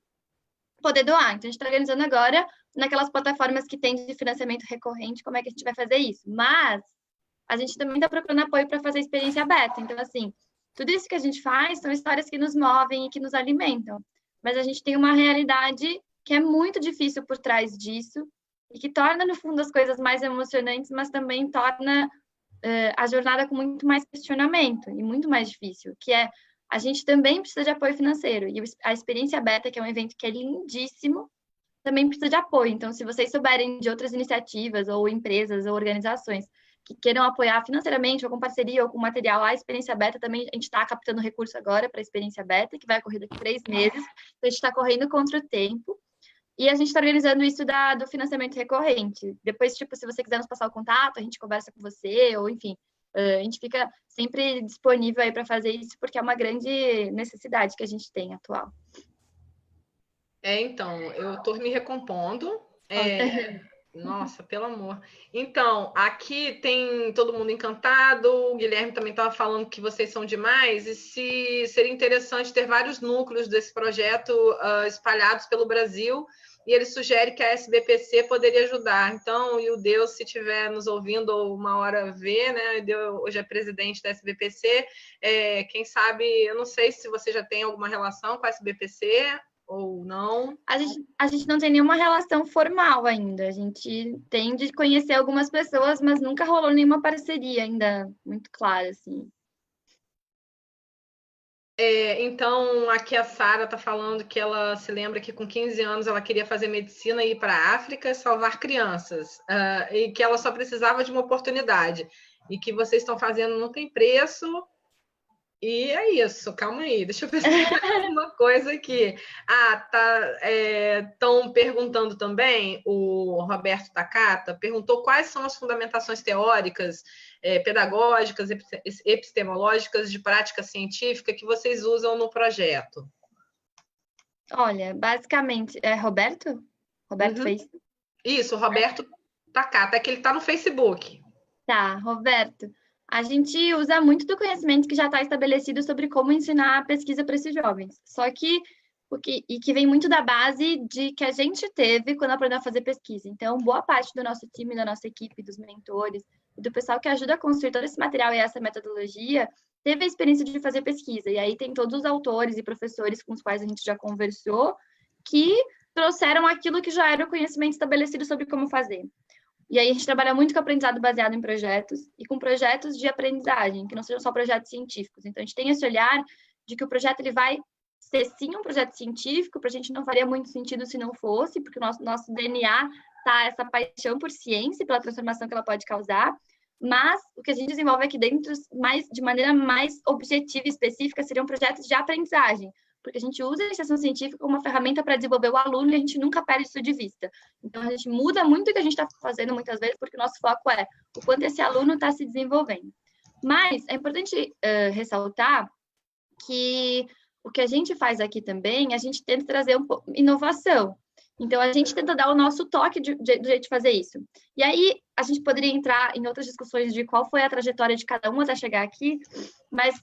poder doar. Então, a gente está organizando agora naquelas plataformas que tem de financiamento recorrente, como é que a gente vai fazer isso. Mas a gente também está procurando apoio para fazer a experiência beta. Então, assim, tudo isso que a gente faz são histórias que nos movem e que nos alimentam. Mas a gente tem uma realidade que é muito difícil por trás disso e que torna, no fundo, as coisas mais emocionantes, mas também torna a jornada com muito mais questionamento e muito mais difícil, que é a gente também precisa de apoio financeiro. E a Experiência Beta, que é um evento que é lindíssimo, também precisa de apoio. Então, se vocês souberem de outras iniciativas ou empresas ou organizações que queiram apoiar financeiramente ou com parceria ou com material, a Experiência Beta também, a gente está captando recurso agora para a Experiência Beta, que vai ocorrer daqui a 3 meses. Então, a gente está correndo contra o tempo. E a gente está organizando isso do financiamento recorrente. Depois, tipo, se você quiser nos passar o contato, a gente conversa com você, ou enfim, a gente fica sempre disponível aí para fazer isso, porque é uma grande necessidade que a gente tem atual. Então, eu estou me recompondo. Nossa, pelo amor. Então, aqui tem todo mundo encantado. O Guilherme também estava falando que vocês são demais, e se seria interessante ter vários núcleos desse projeto espalhados pelo Brasil. E ele sugere que a SBPC poderia ajudar. Então, e o Deus, se estiver nos ouvindo ou uma hora ver, né? O Deus hoje é presidente da SBPC. Quem sabe, eu não sei se você já tem alguma relação com a SBPC ou não. A gente não tem nenhuma relação formal ainda. A gente tem de conhecer algumas pessoas, mas nunca rolou nenhuma parceria ainda muito clara, assim. Então, aqui a Sara está falando que ela se lembra que com 15 anos ela queria fazer medicina e ir para a África salvar crianças, e que ela só precisava de uma oportunidade, e que vocês estão fazendo não tem preço. E é isso, calma aí, deixa eu pensar uma coisa aqui. Estão perguntando também, o Roberto Takata perguntou quais são as fundamentações teóricas, pedagógicas, epistemológicas de prática científica que vocês usam no projeto. Olha, basicamente, é Roberto? Roberto fez? Isso, Roberto Takata, é que ele está no Facebook. Tá, Roberto. A gente usa muito do conhecimento que já está estabelecido sobre como ensinar a pesquisa para esses jovens. Só que, que vem muito da base de que a gente teve quando aprendeu a fazer pesquisa. Então, boa parte do nosso time, da nossa equipe, dos mentores e do pessoal que ajuda a construir todo esse material e essa metodologia, teve a experiência de fazer pesquisa. E aí tem todos os autores e professores com os quais a gente já conversou que trouxeram aquilo que já era o conhecimento estabelecido sobre como fazer. E aí a gente trabalha muito com aprendizado baseado em projetos e com projetos de aprendizagem, que não sejam só projetos científicos. Então, a gente tem esse olhar de que o projeto ele vai ser, sim, um projeto científico, para a gente não faria muito sentido se não fosse, porque o nosso DNA tá essa paixão por ciência, pela transformação que ela pode causar, mas o que a gente desenvolve aqui dentro, de maneira mais objetiva e específica, seriam projetos de aprendizagem, porque a gente usa a iniciação científica como uma ferramenta para desenvolver o aluno e a gente nunca perde isso de vista. Então, a gente muda muito o que a gente está fazendo muitas vezes, porque o nosso foco é o quanto esse aluno está se desenvolvendo. Mas é importante ressaltar que o que a gente faz aqui também, a gente tenta trazer um pouco inovação. Então, a gente tenta dar o nosso toque do jeito de fazer isso. E aí, a gente poderia entrar em outras discussões de qual foi a trajetória de cada um até chegar aqui, mas...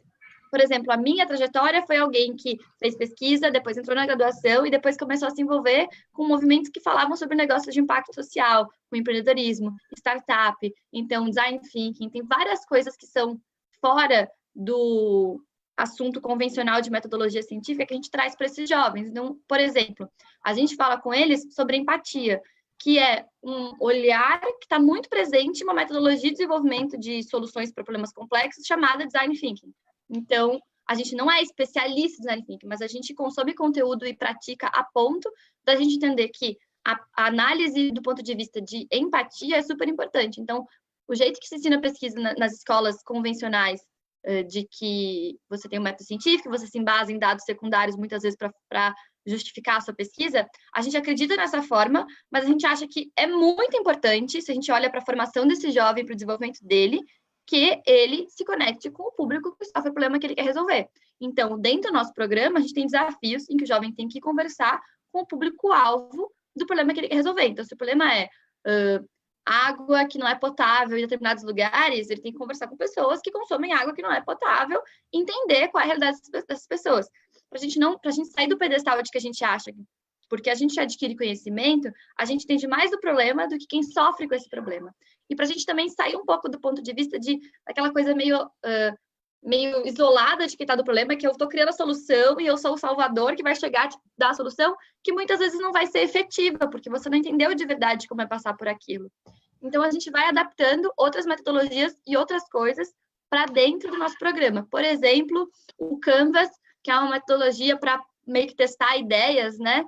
Por exemplo, a minha trajetória foi alguém que fez pesquisa, depois entrou na graduação e depois começou a se envolver com movimentos que falavam sobre negócios de impacto social, com empreendedorismo, startup, então design thinking, tem várias coisas que são fora do assunto convencional de metodologia científica que a gente traz para esses jovens. Então, por exemplo, a gente fala com eles sobre empatia, que é um olhar que está muito presente em uma metodologia de desenvolvimento de soluções para problemas complexos chamada design thinking. Então, a gente não é especialista em design thinking, mas a gente consome conteúdo e pratica a ponto da gente entender que a análise do ponto de vista de empatia é super importante. Então, o jeito que se ensina pesquisa nas escolas convencionais, de que você tem um método científico, você se embasa em dados secundários, muitas vezes para justificar a sua pesquisa, a gente acredita nessa forma, mas a gente acha que é muito importante, se a gente olha para a formação desse jovem, para o desenvolvimento dele, que ele se conecte com o público que sofre o problema que ele quer resolver. Então, dentro do nosso programa, a gente tem desafios em que o jovem tem que conversar com o público-alvo do problema que ele quer resolver. Então, se o problema é água que não é potável em determinados lugares, ele tem que conversar com pessoas que consomem água que não é potável, entender qual é a realidade dessas pessoas. Para a gente sair do pedestal de que a gente acha, porque a gente adquire conhecimento, a gente entende mais do problema do que quem sofre com esse problema. E para a gente também sair um pouco do ponto de vista de aquela coisa meio isolada de quem está do problema, que eu estou criando a solução e eu sou o salvador que vai chegar a te dar a solução, que muitas vezes não vai ser efetiva, porque você não entendeu de verdade como é passar por aquilo. Então, a gente vai adaptando outras metodologias e outras coisas para dentro do nosso programa. Por exemplo, o Canvas, que é uma metodologia para meio que testar ideias, né?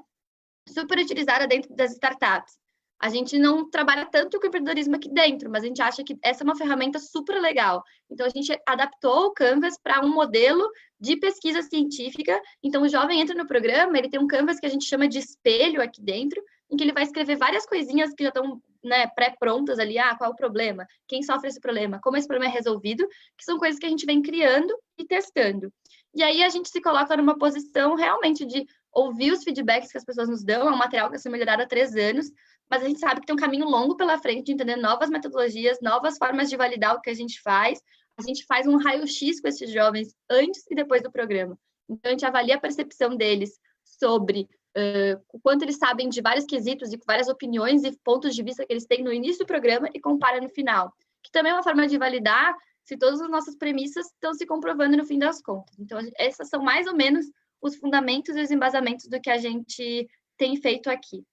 Super utilizada dentro das startups. A gente não trabalha tanto com empreendedorismo aqui dentro, mas a gente acha que essa é uma ferramenta super legal. Então, a gente adaptou o Canvas para um modelo de pesquisa científica. Então, o jovem entra no programa, ele tem um Canvas que a gente chama de espelho aqui dentro, em que ele vai escrever várias coisinhas que já estão, né, pré-prontas ali. Qual é o problema? Quem sofre esse problema? Como esse problema é resolvido? Que são coisas que a gente vem criando e testando. E aí, a gente se coloca numa posição realmente de ouvir os feedbacks que as pessoas nos dão. É um material que vai ser melhorado há 3 anos, mas a gente sabe que tem um caminho longo pela frente de entender novas metodologias, novas formas de validar o que a gente faz. A gente faz um raio-x com esses jovens antes e depois do programa. Então, a gente avalia a percepção deles sobre o quanto eles sabem de vários quesitos e várias opiniões e pontos de vista que eles têm no início do programa e compara no final. Que também é uma forma de validar se todas as nossas premissas estão se comprovando no fim das contas. Então, essas são mais ou menos os fundamentos e os embasamentos do que a gente tem feito aqui.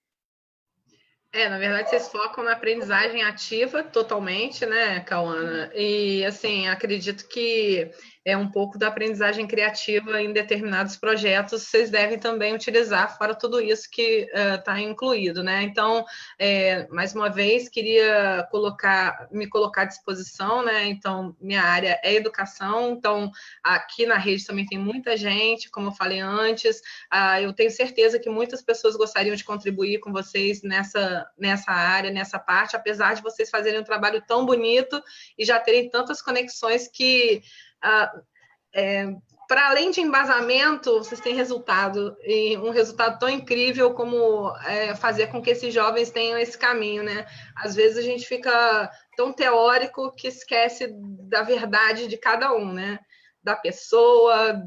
Na verdade, vocês focam na aprendizagem ativa totalmente, né, Cauana? E, assim, acredito que é um pouco da aprendizagem criativa em determinados projetos, vocês devem também utilizar, fora tudo isso que está incluído, né? Então, mais uma vez, queria me colocar à disposição, né? Então, minha área é educação, então, aqui na rede também tem muita gente, como eu falei antes, eu tenho certeza que muitas pessoas gostariam de contribuir com vocês nessa área, nessa parte, apesar de vocês fazerem um trabalho tão bonito e já terem tantas conexões que, para além de embasamento, vocês têm resultado, e um resultado tão incrível como fazer com que esses jovens tenham esse caminho, né? Às vezes a gente fica tão teórico que esquece da verdade de cada um, né? Da pessoa,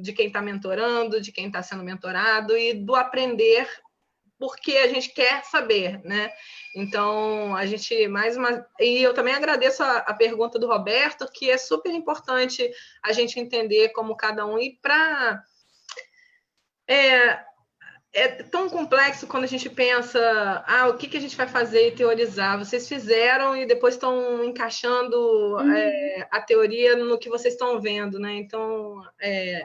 de quem está mentorando, de quem está sendo mentorado e do aprender porque a gente quer saber, né? Então, a gente, E eu também agradeço a pergunta do Roberto, que é super importante a gente entender como cada um, e para... É tão complexo quando a gente pensa, o que a gente vai fazer e teorizar. Vocês fizeram e depois estão encaixando a teoria no que vocês estão vendo, né? Então,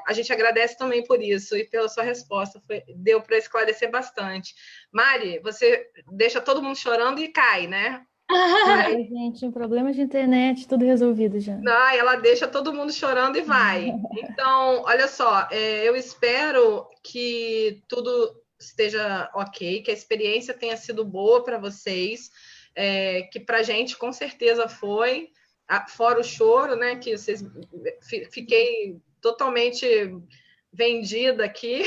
a gente agradece também por isso e pela sua resposta. Deu para esclarecer bastante. Mari, você deixa todo mundo chorando e cai, né? Ai, gente, um problema de internet, tudo resolvido já. Ela deixa todo mundo chorando e vai. Então, olha só, eu espero que tudo esteja ok, que a experiência tenha sido boa para vocês, que para a gente com certeza foi, fora o choro, né? Que vocês fiquei totalmente vendida aqui,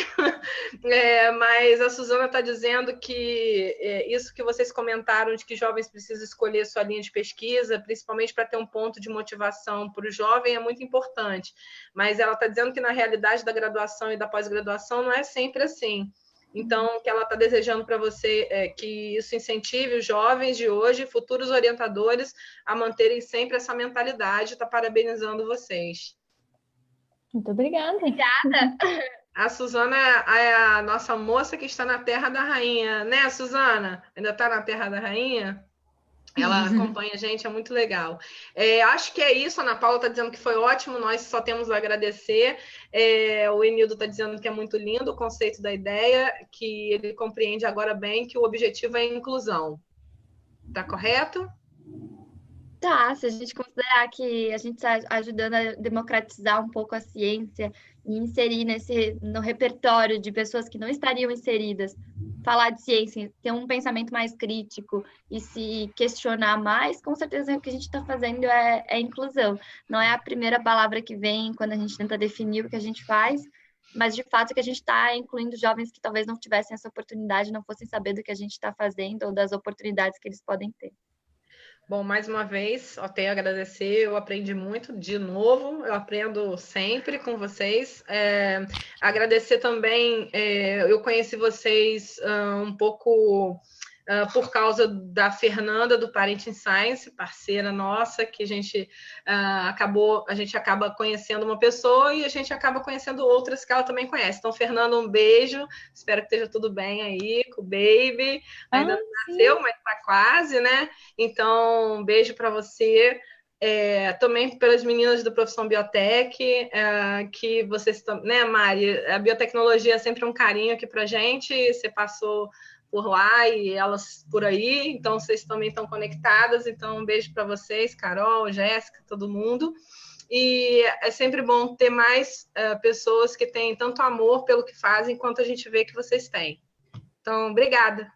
mas a Suzana está dizendo que isso que vocês comentaram de que jovens precisam escolher sua linha de pesquisa, principalmente para ter um ponto de motivação para o jovem, é muito importante, mas ela está dizendo que na realidade da graduação e da pós-graduação não é sempre assim. Então, o que ela está desejando para você é que isso incentive os jovens de hoje, futuros orientadores, a manterem sempre essa mentalidade. Está parabenizando vocês. Muito obrigada. Obrigada. A Suzana é a nossa moça que está na Terra da Rainha, né, Suzana? Ainda está na Terra da Rainha? Ela acompanha a gente, é muito legal. Acho que é isso, a Ana Paula está dizendo que foi ótimo, nós só temos a agradecer. O Enildo está dizendo que é muito lindo o conceito da ideia, que ele compreende agora bem que o objetivo é a inclusão. Está correto? Tá, se a gente considerar que a gente está ajudando a democratizar um pouco a ciência e inserir no repertório de pessoas que não estariam inseridas, falar de ciência, ter um pensamento mais crítico e se questionar mais, com certeza o que a gente está fazendo é inclusão. Não é a primeira palavra que vem quando a gente tenta definir o que a gente faz, mas de fato que a gente está incluindo jovens que talvez não tivessem essa oportunidade, não fossem saber do que a gente está fazendo ou das oportunidades que eles podem ter. Bom, mais uma vez, até agradecer, eu aprendi muito de novo, eu aprendo sempre com vocês. Agradecer também, eu conheci vocês um pouco por causa da Fernanda, do Parenting Science, parceira nossa, que a gente acaba conhecendo uma pessoa e a gente acaba conhecendo outras que ela também conhece. Então, Fernanda, um beijo, espero que esteja tudo bem aí com o baby. Ainda não nasceu, mas está quase, né? Então, um beijo para você. Também pelas meninas do Profissão Biotech, que vocês, né, Mari? A biotecnologia é sempre um carinho aqui para a gente, você passou por lá e elas por aí, então vocês também estão conectadas, então um beijo para vocês, Carol, Jéssica, todo mundo. E é sempre bom ter mais pessoas que têm tanto amor pelo que fazem, quanto a gente vê que vocês têm. Então, obrigada.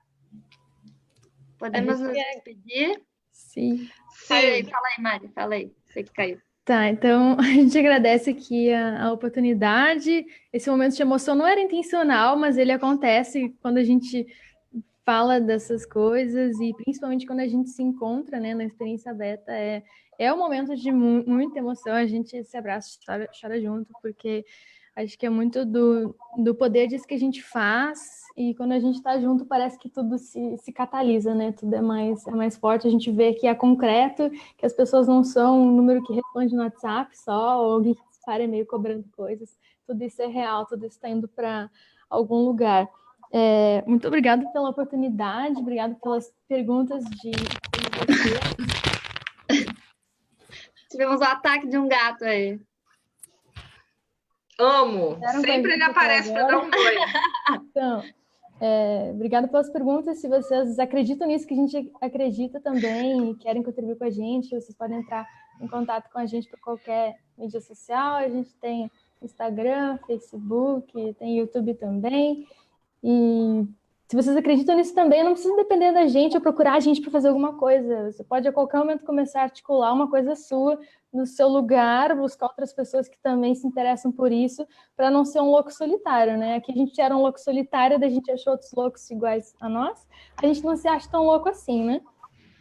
Podemos nos despedir? Sim. Fala aí, Mari, fala aí, sei que caiu. Tá, então a gente agradece aqui a oportunidade. Esse momento de emoção não era intencional, mas ele acontece quando a gente fala dessas coisas e principalmente quando a gente se encontra, né, na experiência beta, é um momento de muita emoção, a gente se abraça, chora junto, porque acho que é muito do poder disso que a gente faz e quando a gente está junto parece que tudo se catalisa, né, tudo é mais forte, a gente vê que é concreto, que as pessoas não são um número que responde no WhatsApp só, ou alguém que para e-mail cobrando coisas, tudo isso é real, tudo isso está indo para algum lugar. Muito obrigada pela oportunidade, obrigada pelas perguntas de você. Tivemos o ataque de um gato aí. Amo! Sempre ele aparece para dar um oi. Então, obrigada pelas perguntas. Se vocês acreditam nisso que a gente acredita também e querem contribuir com a gente, vocês podem entrar em contato com a gente por qualquer mídia social. A gente tem Instagram, Facebook, tem YouTube também. E se vocês acreditam nisso também, não precisa depender da gente ou procurar a gente para fazer alguma coisa. Você pode a qualquer momento começar a articular uma coisa sua no seu lugar, buscar outras pessoas que também se interessam por isso, para não ser um louco solitário, né? Aqui a gente era um louco solitário, daí a gente achou outros loucos iguais a nós. A gente não se acha tão louco assim, né?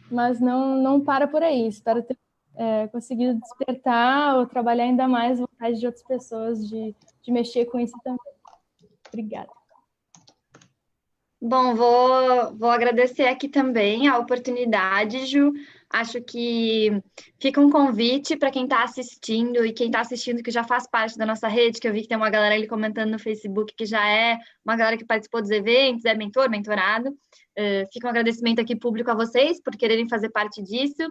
Mas não para por aí. Espero ter conseguido despertar ou trabalhar ainda mais a vontade de outras pessoas de mexer com isso também. Obrigada. Bom, vou agradecer aqui também a oportunidade, Ju. Acho que fica um convite para quem está assistindo e quem está assistindo que já faz parte da nossa rede, que eu vi que tem uma galera ali comentando no Facebook que já é uma galera que participou dos eventos, é mentor, mentorado. Fica um agradecimento aqui público a vocês por quererem fazer parte disso.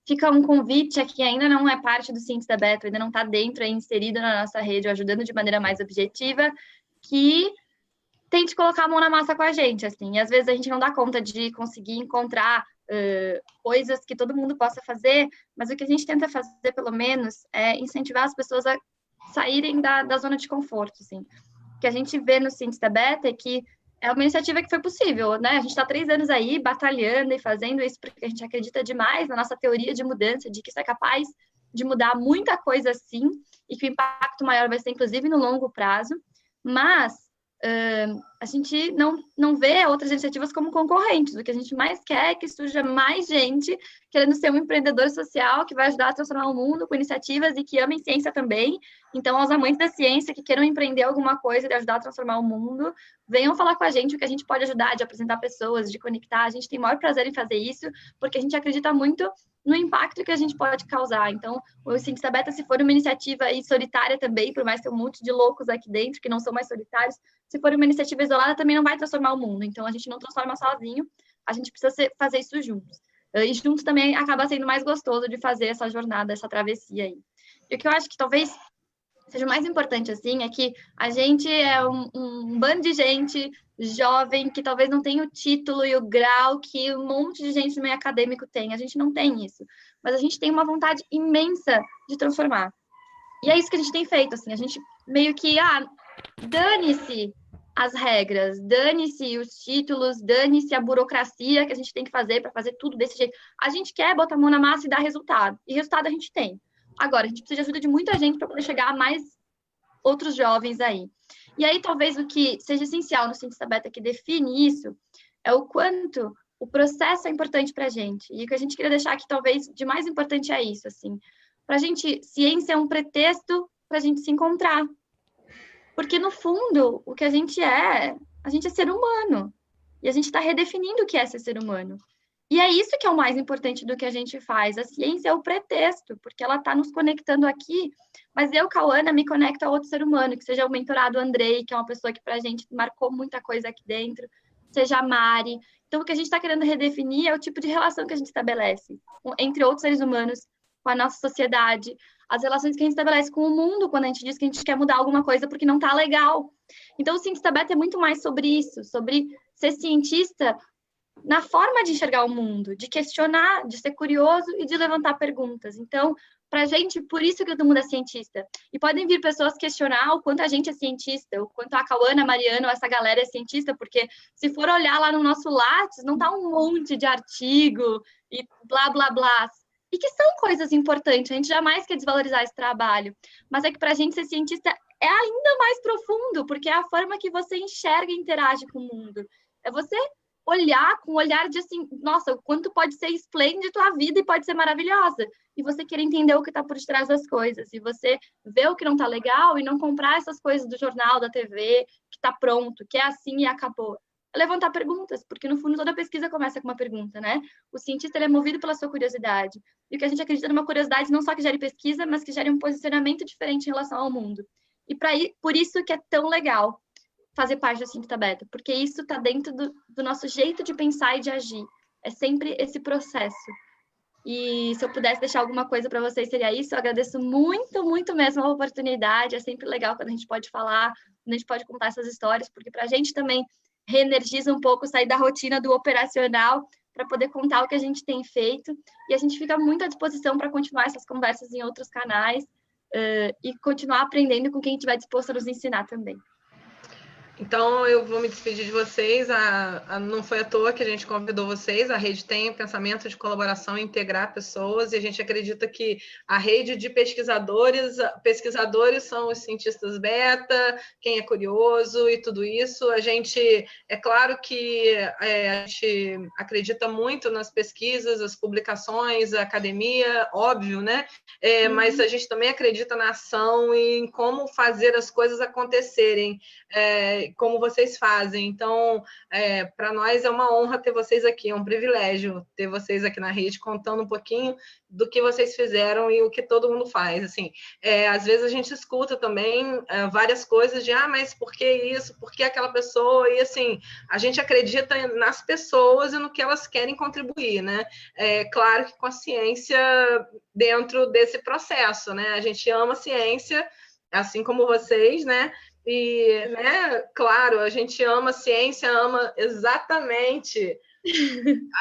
Fica um convite a quem ainda não é parte do Ciência da Beta, ainda não está dentro, inserido na nossa rede, ou ajudando de maneira mais objetiva, que tente colocar a mão na massa com a gente, assim. E às vezes a gente não dá conta de conseguir encontrar coisas que todo mundo possa fazer, mas o que a gente tenta fazer, pelo menos, é incentivar as pessoas a saírem da zona de conforto, assim. O que a gente vê no Ciência da Beta é que é uma iniciativa que foi possível, né? A gente está 3 anos aí batalhando e fazendo isso porque a gente acredita demais na nossa teoria de mudança, de que isso é capaz de mudar muita coisa, sim, e que o impacto maior vai ser, inclusive, no longo prazo, mas a gente não vê outras iniciativas como concorrentes. O que a gente mais quer é que surja mais gente querendo ser um empreendedor social que vai ajudar a transformar o mundo com iniciativas e que amem ciência também. Então, aos amantes da ciência que queiram empreender alguma coisa e ajudar a transformar o mundo, venham falar com a gente o que a gente pode ajudar, de apresentar pessoas, de conectar. A gente tem o maior prazer em fazer isso, porque a gente acredita muito no impacto que a gente pode causar. Então, o Ciência Beta, se for uma iniciativa aí solitária também, por mais que tenha um monte de loucos aqui dentro que não são mais solitários, se for uma iniciativa isolada, também não vai transformar o mundo. Então, a gente não transforma sozinho, a gente precisa fazer isso juntos. E juntos também acaba sendo mais gostoso de fazer essa jornada, essa travessia aí. E o que eu acho que talvez seja o mais importante, assim, é que a gente é um bando de gente jovem que talvez não tenha o título e o grau que um monte de gente no meio acadêmico tem. A gente não tem isso. Mas a gente tem uma vontade imensa de transformar. E é isso que a gente tem feito, assim. A gente meio que, dane-se as regras, dane-se os títulos, dane-se a burocracia que a gente tem que fazer para fazer tudo desse jeito. A gente quer botar a mão na massa e dar resultado. E resultado a gente tem. Agora, a gente precisa de ajuda de muita gente para poder chegar a mais outros jovens aí. E aí, talvez o que seja essencial no cientista beta que define isso é o quanto o processo é importante para a gente. E o que a gente queria deixar aqui, talvez, de mais importante é isso, assim. Para a gente, ciência é um pretexto para a gente se encontrar. Porque, no fundo, o que a gente é ser humano. E a gente está redefinindo o que é ser humano. E é isso que é o mais importante do que a gente faz. A ciência é o pretexto, porque ela está nos conectando aqui, mas eu, Cauana, me conecto a outro ser humano, que seja o mentorado Andrei, que é uma pessoa que para a gente marcou muita coisa aqui dentro, seja a Mari. Então, o que a gente está querendo redefinir é o tipo de relação que a gente estabelece entre outros seres humanos, com a nossa sociedade, as relações que a gente estabelece com o mundo, quando a gente diz que a gente quer mudar alguma coisa porque não está legal. Então, o cientista beta é muito mais sobre isso, sobre ser cientista na forma de enxergar o mundo, de questionar, de ser curioso e de levantar perguntas. Então, para a gente, por isso que todo mundo é cientista. E podem vir pessoas questionar o quanto a gente é cientista, o quanto a Cauana, a Mariana, essa galera é cientista, porque se for olhar lá no nosso Lattes, não tá um monte de artigo e blá, blá, blá. E que são coisas importantes, a gente jamais quer desvalorizar esse trabalho. Mas é que para a gente ser cientista é ainda mais profundo, porque é a forma que você enxerga e interage com o mundo. É você olhar com um olhar de assim, nossa, o quanto pode ser esplêndido a vida e pode ser maravilhosa. E você querer entender o que está por detrás das coisas. E você ver o que não está legal e não comprar essas coisas do jornal, da TV, que está pronto, que é assim e acabou. É levantar perguntas, porque no fundo toda pesquisa começa com uma pergunta, né? O cientista ele é movido pela sua curiosidade. E o que a gente acredita numa curiosidade não só que gere pesquisa, mas que gere um posicionamento diferente em relação ao mundo. E por isso que é tão legal fazer parte do cientista beta, porque isso está dentro do nosso jeito de pensar e de agir. É sempre esse processo. E se eu pudesse deixar alguma coisa para vocês, seria isso. Eu agradeço muito, muito mesmo a oportunidade. É sempre legal quando a gente pode falar, quando a gente pode contar essas histórias, porque para a gente também reenergiza um pouco, sair da rotina do operacional para poder contar o que a gente tem feito. E a gente fica muito à disposição para continuar essas conversas em outros canais e continuar aprendendo com quem estiver disposto a nos ensinar também. Então, eu vou me despedir de vocês. Não foi à toa que a gente convidou vocês. A rede tem o pensamento de colaboração e integrar pessoas, e a gente acredita que a rede de pesquisadores são os cientistas beta, quem é curioso e tudo isso. A gente, é claro que a gente acredita muito nas pesquisas, as publicações, a academia, óbvio, né? Mas a gente também acredita na ação e em como fazer as coisas acontecerem. Como vocês fazem. Então, para nós é uma honra ter vocês aqui, é um privilégio ter vocês aqui na rede, contando um pouquinho do que vocês fizeram e o que todo mundo faz. Assim, às vezes a gente escuta também várias coisas de, mas por que isso? Por que aquela pessoa? E assim, a gente acredita nas pessoas e no que elas querem contribuir, né? Claro que com a ciência dentro desse processo, né? A gente ama a ciência, assim como vocês, né? E, né, claro, a gente ama a ciência, ama exatamente.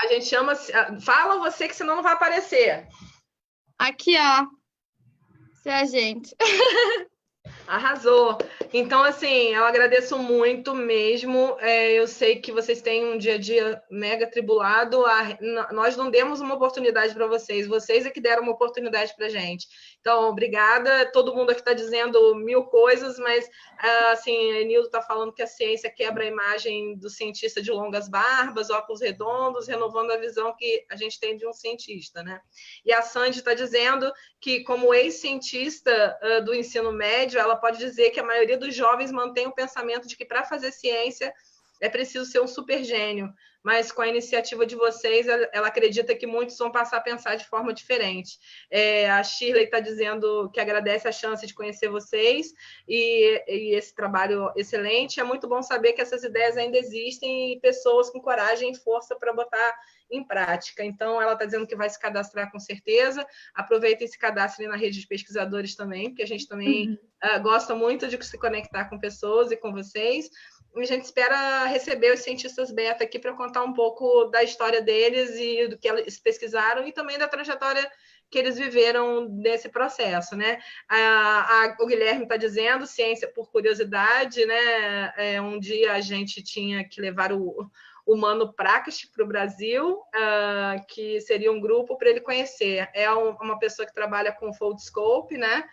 A gente ama. Fala você, que senão não vai aparecer. Aqui, ó. Isso é a gente. Arrasou. Então, assim, eu agradeço muito mesmo. Eu sei que vocês têm um dia a dia mega atribulado. Nós não demos uma oportunidade para vocês. Vocês é que deram uma oportunidade para a gente. Então, obrigada. Todo mundo aqui está dizendo 1000 coisas, mas, assim, a Enildo está falando que a ciência quebra a imagem do cientista de longas barbas, óculos redondos, renovando a visão que a gente tem de um cientista, né? E a Sandy está dizendo que, como ex-cientista do ensino médio, ela pode dizer que a maioria dos jovens mantém o pensamento de que para fazer ciência é preciso ser um super gênio, mas com a iniciativa de vocês, ela acredita que muitos vão passar a pensar de forma diferente. A Shirley está dizendo que agradece a chance de conhecer vocês e esse trabalho excelente. É muito bom saber que essas ideias ainda existem e pessoas com coragem e força para botar em prática. Então, ela está dizendo que vai se cadastrar com certeza. Aproveita e se cadastre na rede de pesquisadores também, porque a gente também gosta muito de se conectar com pessoas e com vocês. E a gente espera receber os cientistas beta aqui para contar um pouco da história deles e do que eles pesquisaram e também da trajetória que eles viveram nesse processo, né? O Guilherme está dizendo, ciência por curiosidade, né? Um dia a gente tinha que levar o Mano Prakash para o Brasil, que seria um grupo para ele conhecer. É uma pessoa que trabalha com Foldscope, né?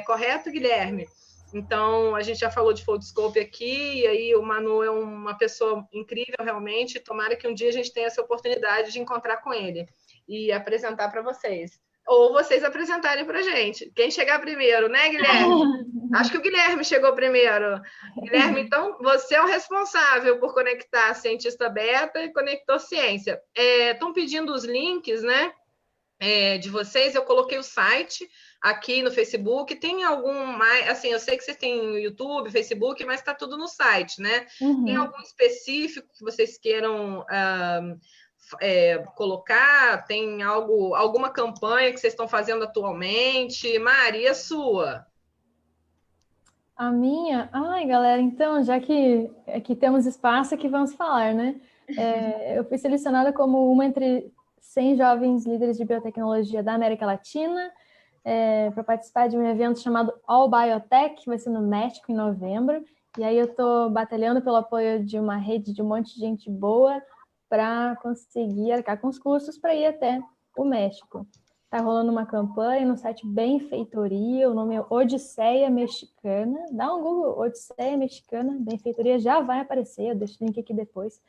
Correto, Guilherme? Então, a gente já falou de Foldscope aqui, e aí o Manu é uma pessoa incrível, realmente. Tomara que um dia a gente tenha essa oportunidade de encontrar com ele e apresentar para vocês. Ou vocês apresentarem para a gente. Quem chegar primeiro, né, Guilherme? Acho que o Guilherme chegou primeiro. Guilherme, então, você é o responsável por conectar Cientista Beta e Conector Ciência. Estão pedindo os links, né, de vocês. Eu coloquei o site aqui no Facebook. Tem algum mais... Assim, eu sei que vocês têm o YouTube, Facebook, mas está tudo no site, né? Tem algum específico que vocês queiram... colocar? Tem alguma campanha que vocês estão fazendo atualmente? Mari, a sua? A minha? Ai, galera, então, já que aqui temos espaço, aqui vamos falar, né? Eu fui selecionada como uma entre 100 jovens líderes de biotecnologia da América Latina para participar de um evento chamado All Biotech, que vai ser no México em novembro. E aí eu estou batalhando pelo apoio de uma rede de um monte de gente boa para conseguir arcar com os custos para ir até o México. Está rolando uma campanha no site Benfeitoria, o nome é Odisseia Mexicana. Dá um Google, Odisseia Mexicana, Benfeitoria, já vai aparecer, eu deixo o link aqui depois.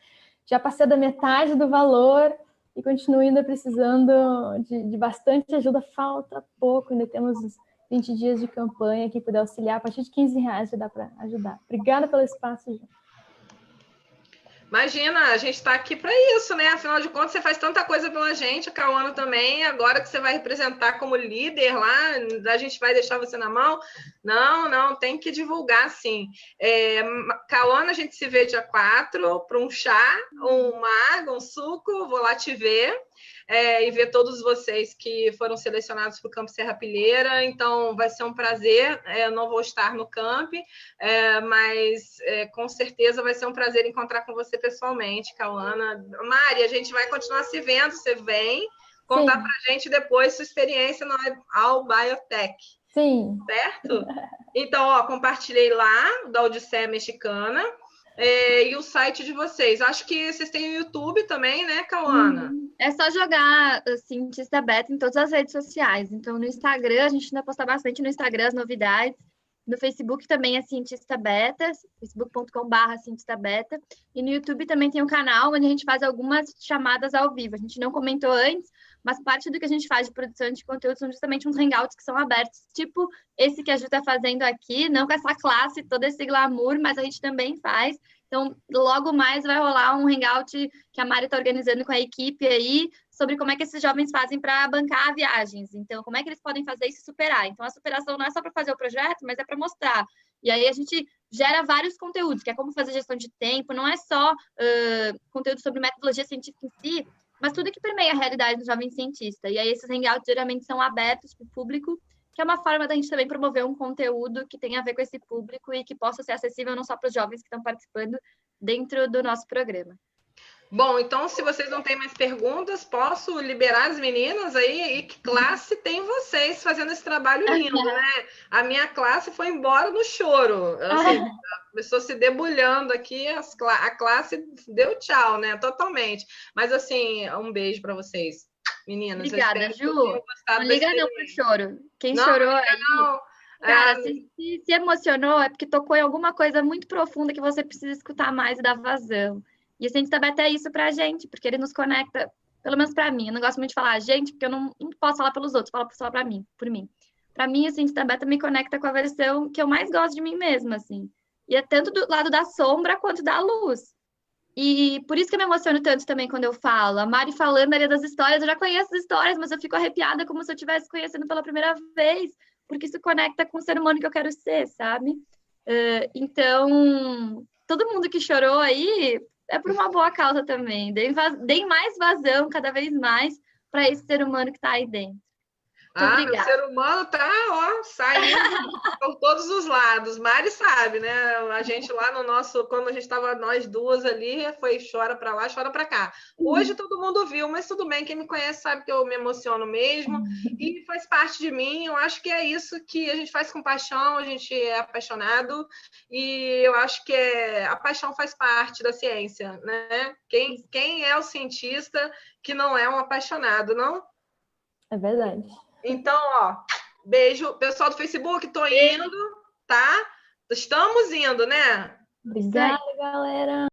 Já passei da metade do valor e continuo ainda precisando de bastante ajuda, falta pouco, ainda temos uns 20 dias de campanha que puder auxiliar, a partir de R$15 já dá para ajudar. Obrigada pelo espaço, Ju. Imagina, a gente está aqui para isso, né? Afinal de contas, você faz tanta coisa pela gente, a Cauana também. Agora que você vai representar como líder lá, a gente vai deixar você na mão? Não, tem que divulgar, sim. Cauana, a gente se vê dia 4 para um chá, uma água, um suco, vou lá te ver. E ver todos vocês que foram selecionados para o Campo Serra Pilheira. Então, vai ser um prazer. Eu não vou estar no camp, mas com certeza vai ser um prazer encontrar com você pessoalmente, Cauana. Mari, a gente vai continuar se vendo. Você vem contar para a gente depois sua experiência no All Biotech. Sim. Certo? Então, compartilhei lá, da Odisseia Mexicana. E o site de vocês. Acho que vocês têm o YouTube também, né, Cauana? É só jogar Cientista Beta em todas as redes sociais. Então, no Instagram, a gente ainda posta bastante no Instagram as novidades. No Facebook também é Cientista Beta, facebook.com/Cientista Beta. E no YouTube também tem um canal onde a gente faz algumas chamadas ao vivo. A gente não comentou antes, mas parte do que a gente faz de produção de conteúdo são justamente uns hangouts que são abertos, tipo esse que a Ju está fazendo aqui, não com essa classe, todo esse glamour, mas a gente também faz. Então, logo mais vai rolar um hangout que a Mari está organizando com a equipe aí, sobre como é que esses jovens fazem para bancar viagens. Então, como é que eles podem fazer e se superar. Então, a superação não é só para fazer o projeto, mas é para mostrar. E aí a gente gera vários conteúdos, que é como fazer gestão de tempo, não é só conteúdo sobre metodologia científica em si, mas tudo que permeia a realidade do jovem cientista. E aí esses hangouts geralmente são abertos para o público, que é uma forma da gente também promover um conteúdo que tenha a ver com esse público e que possa ser acessível não só para os jovens que estão participando dentro do nosso programa. Bom, então, se vocês não têm mais perguntas, posso liberar as meninas aí? E que classe tem vocês fazendo esse trabalho lindo, né? A minha classe foi embora no choro. Assim, começou se debulhando aqui, a classe deu tchau, né? Totalmente. Mas, assim, um beijo para vocês, meninas. Obrigada, Ju. Não liga não pro choro. Quem chorou aí... Não. Cara, se emocionou é porque tocou em alguma coisa muito profunda que você precisa escutar mais e dar vazão. E o Cientista Beta é isso pra gente, porque ele nos conecta, pelo menos pra mim. Eu não gosto muito de falar gente, porque eu não posso falar pelos outros, falo só pra mim, por mim. Pra mim, o Cientista Beta me conecta com a versão que eu mais gosto de mim mesma, assim. E é tanto do lado da sombra quanto da luz. E por isso que eu me emociono tanto também quando eu falo. A Mari falando ali das histórias, eu já conheço as histórias, mas eu fico arrepiada como se eu estivesse conhecendo pela primeira vez, porque isso conecta com o ser humano que eu quero ser, sabe? Então, todo mundo que chorou aí... é por uma boa causa também. Deem mais vazão cada vez mais para esse ser humano que está aí dentro. O ser humano está saindo por todos os lados. Mari sabe, né? A gente lá no nosso... Quando a gente estava nós duas ali, foi chora para lá, chora para cá. Hoje todo mundo viu, mas tudo bem. Quem me conhece sabe que eu me emociono mesmo. E faz parte de mim. Eu acho que é isso que a gente faz com paixão. A gente é apaixonado. E eu acho que a paixão faz parte da ciência, né? Quem é o cientista que não é um apaixonado, não? É verdade. Então, beijo. Pessoal do Facebook, tô indo. tá? Estamos indo, né? Obrigada, galera.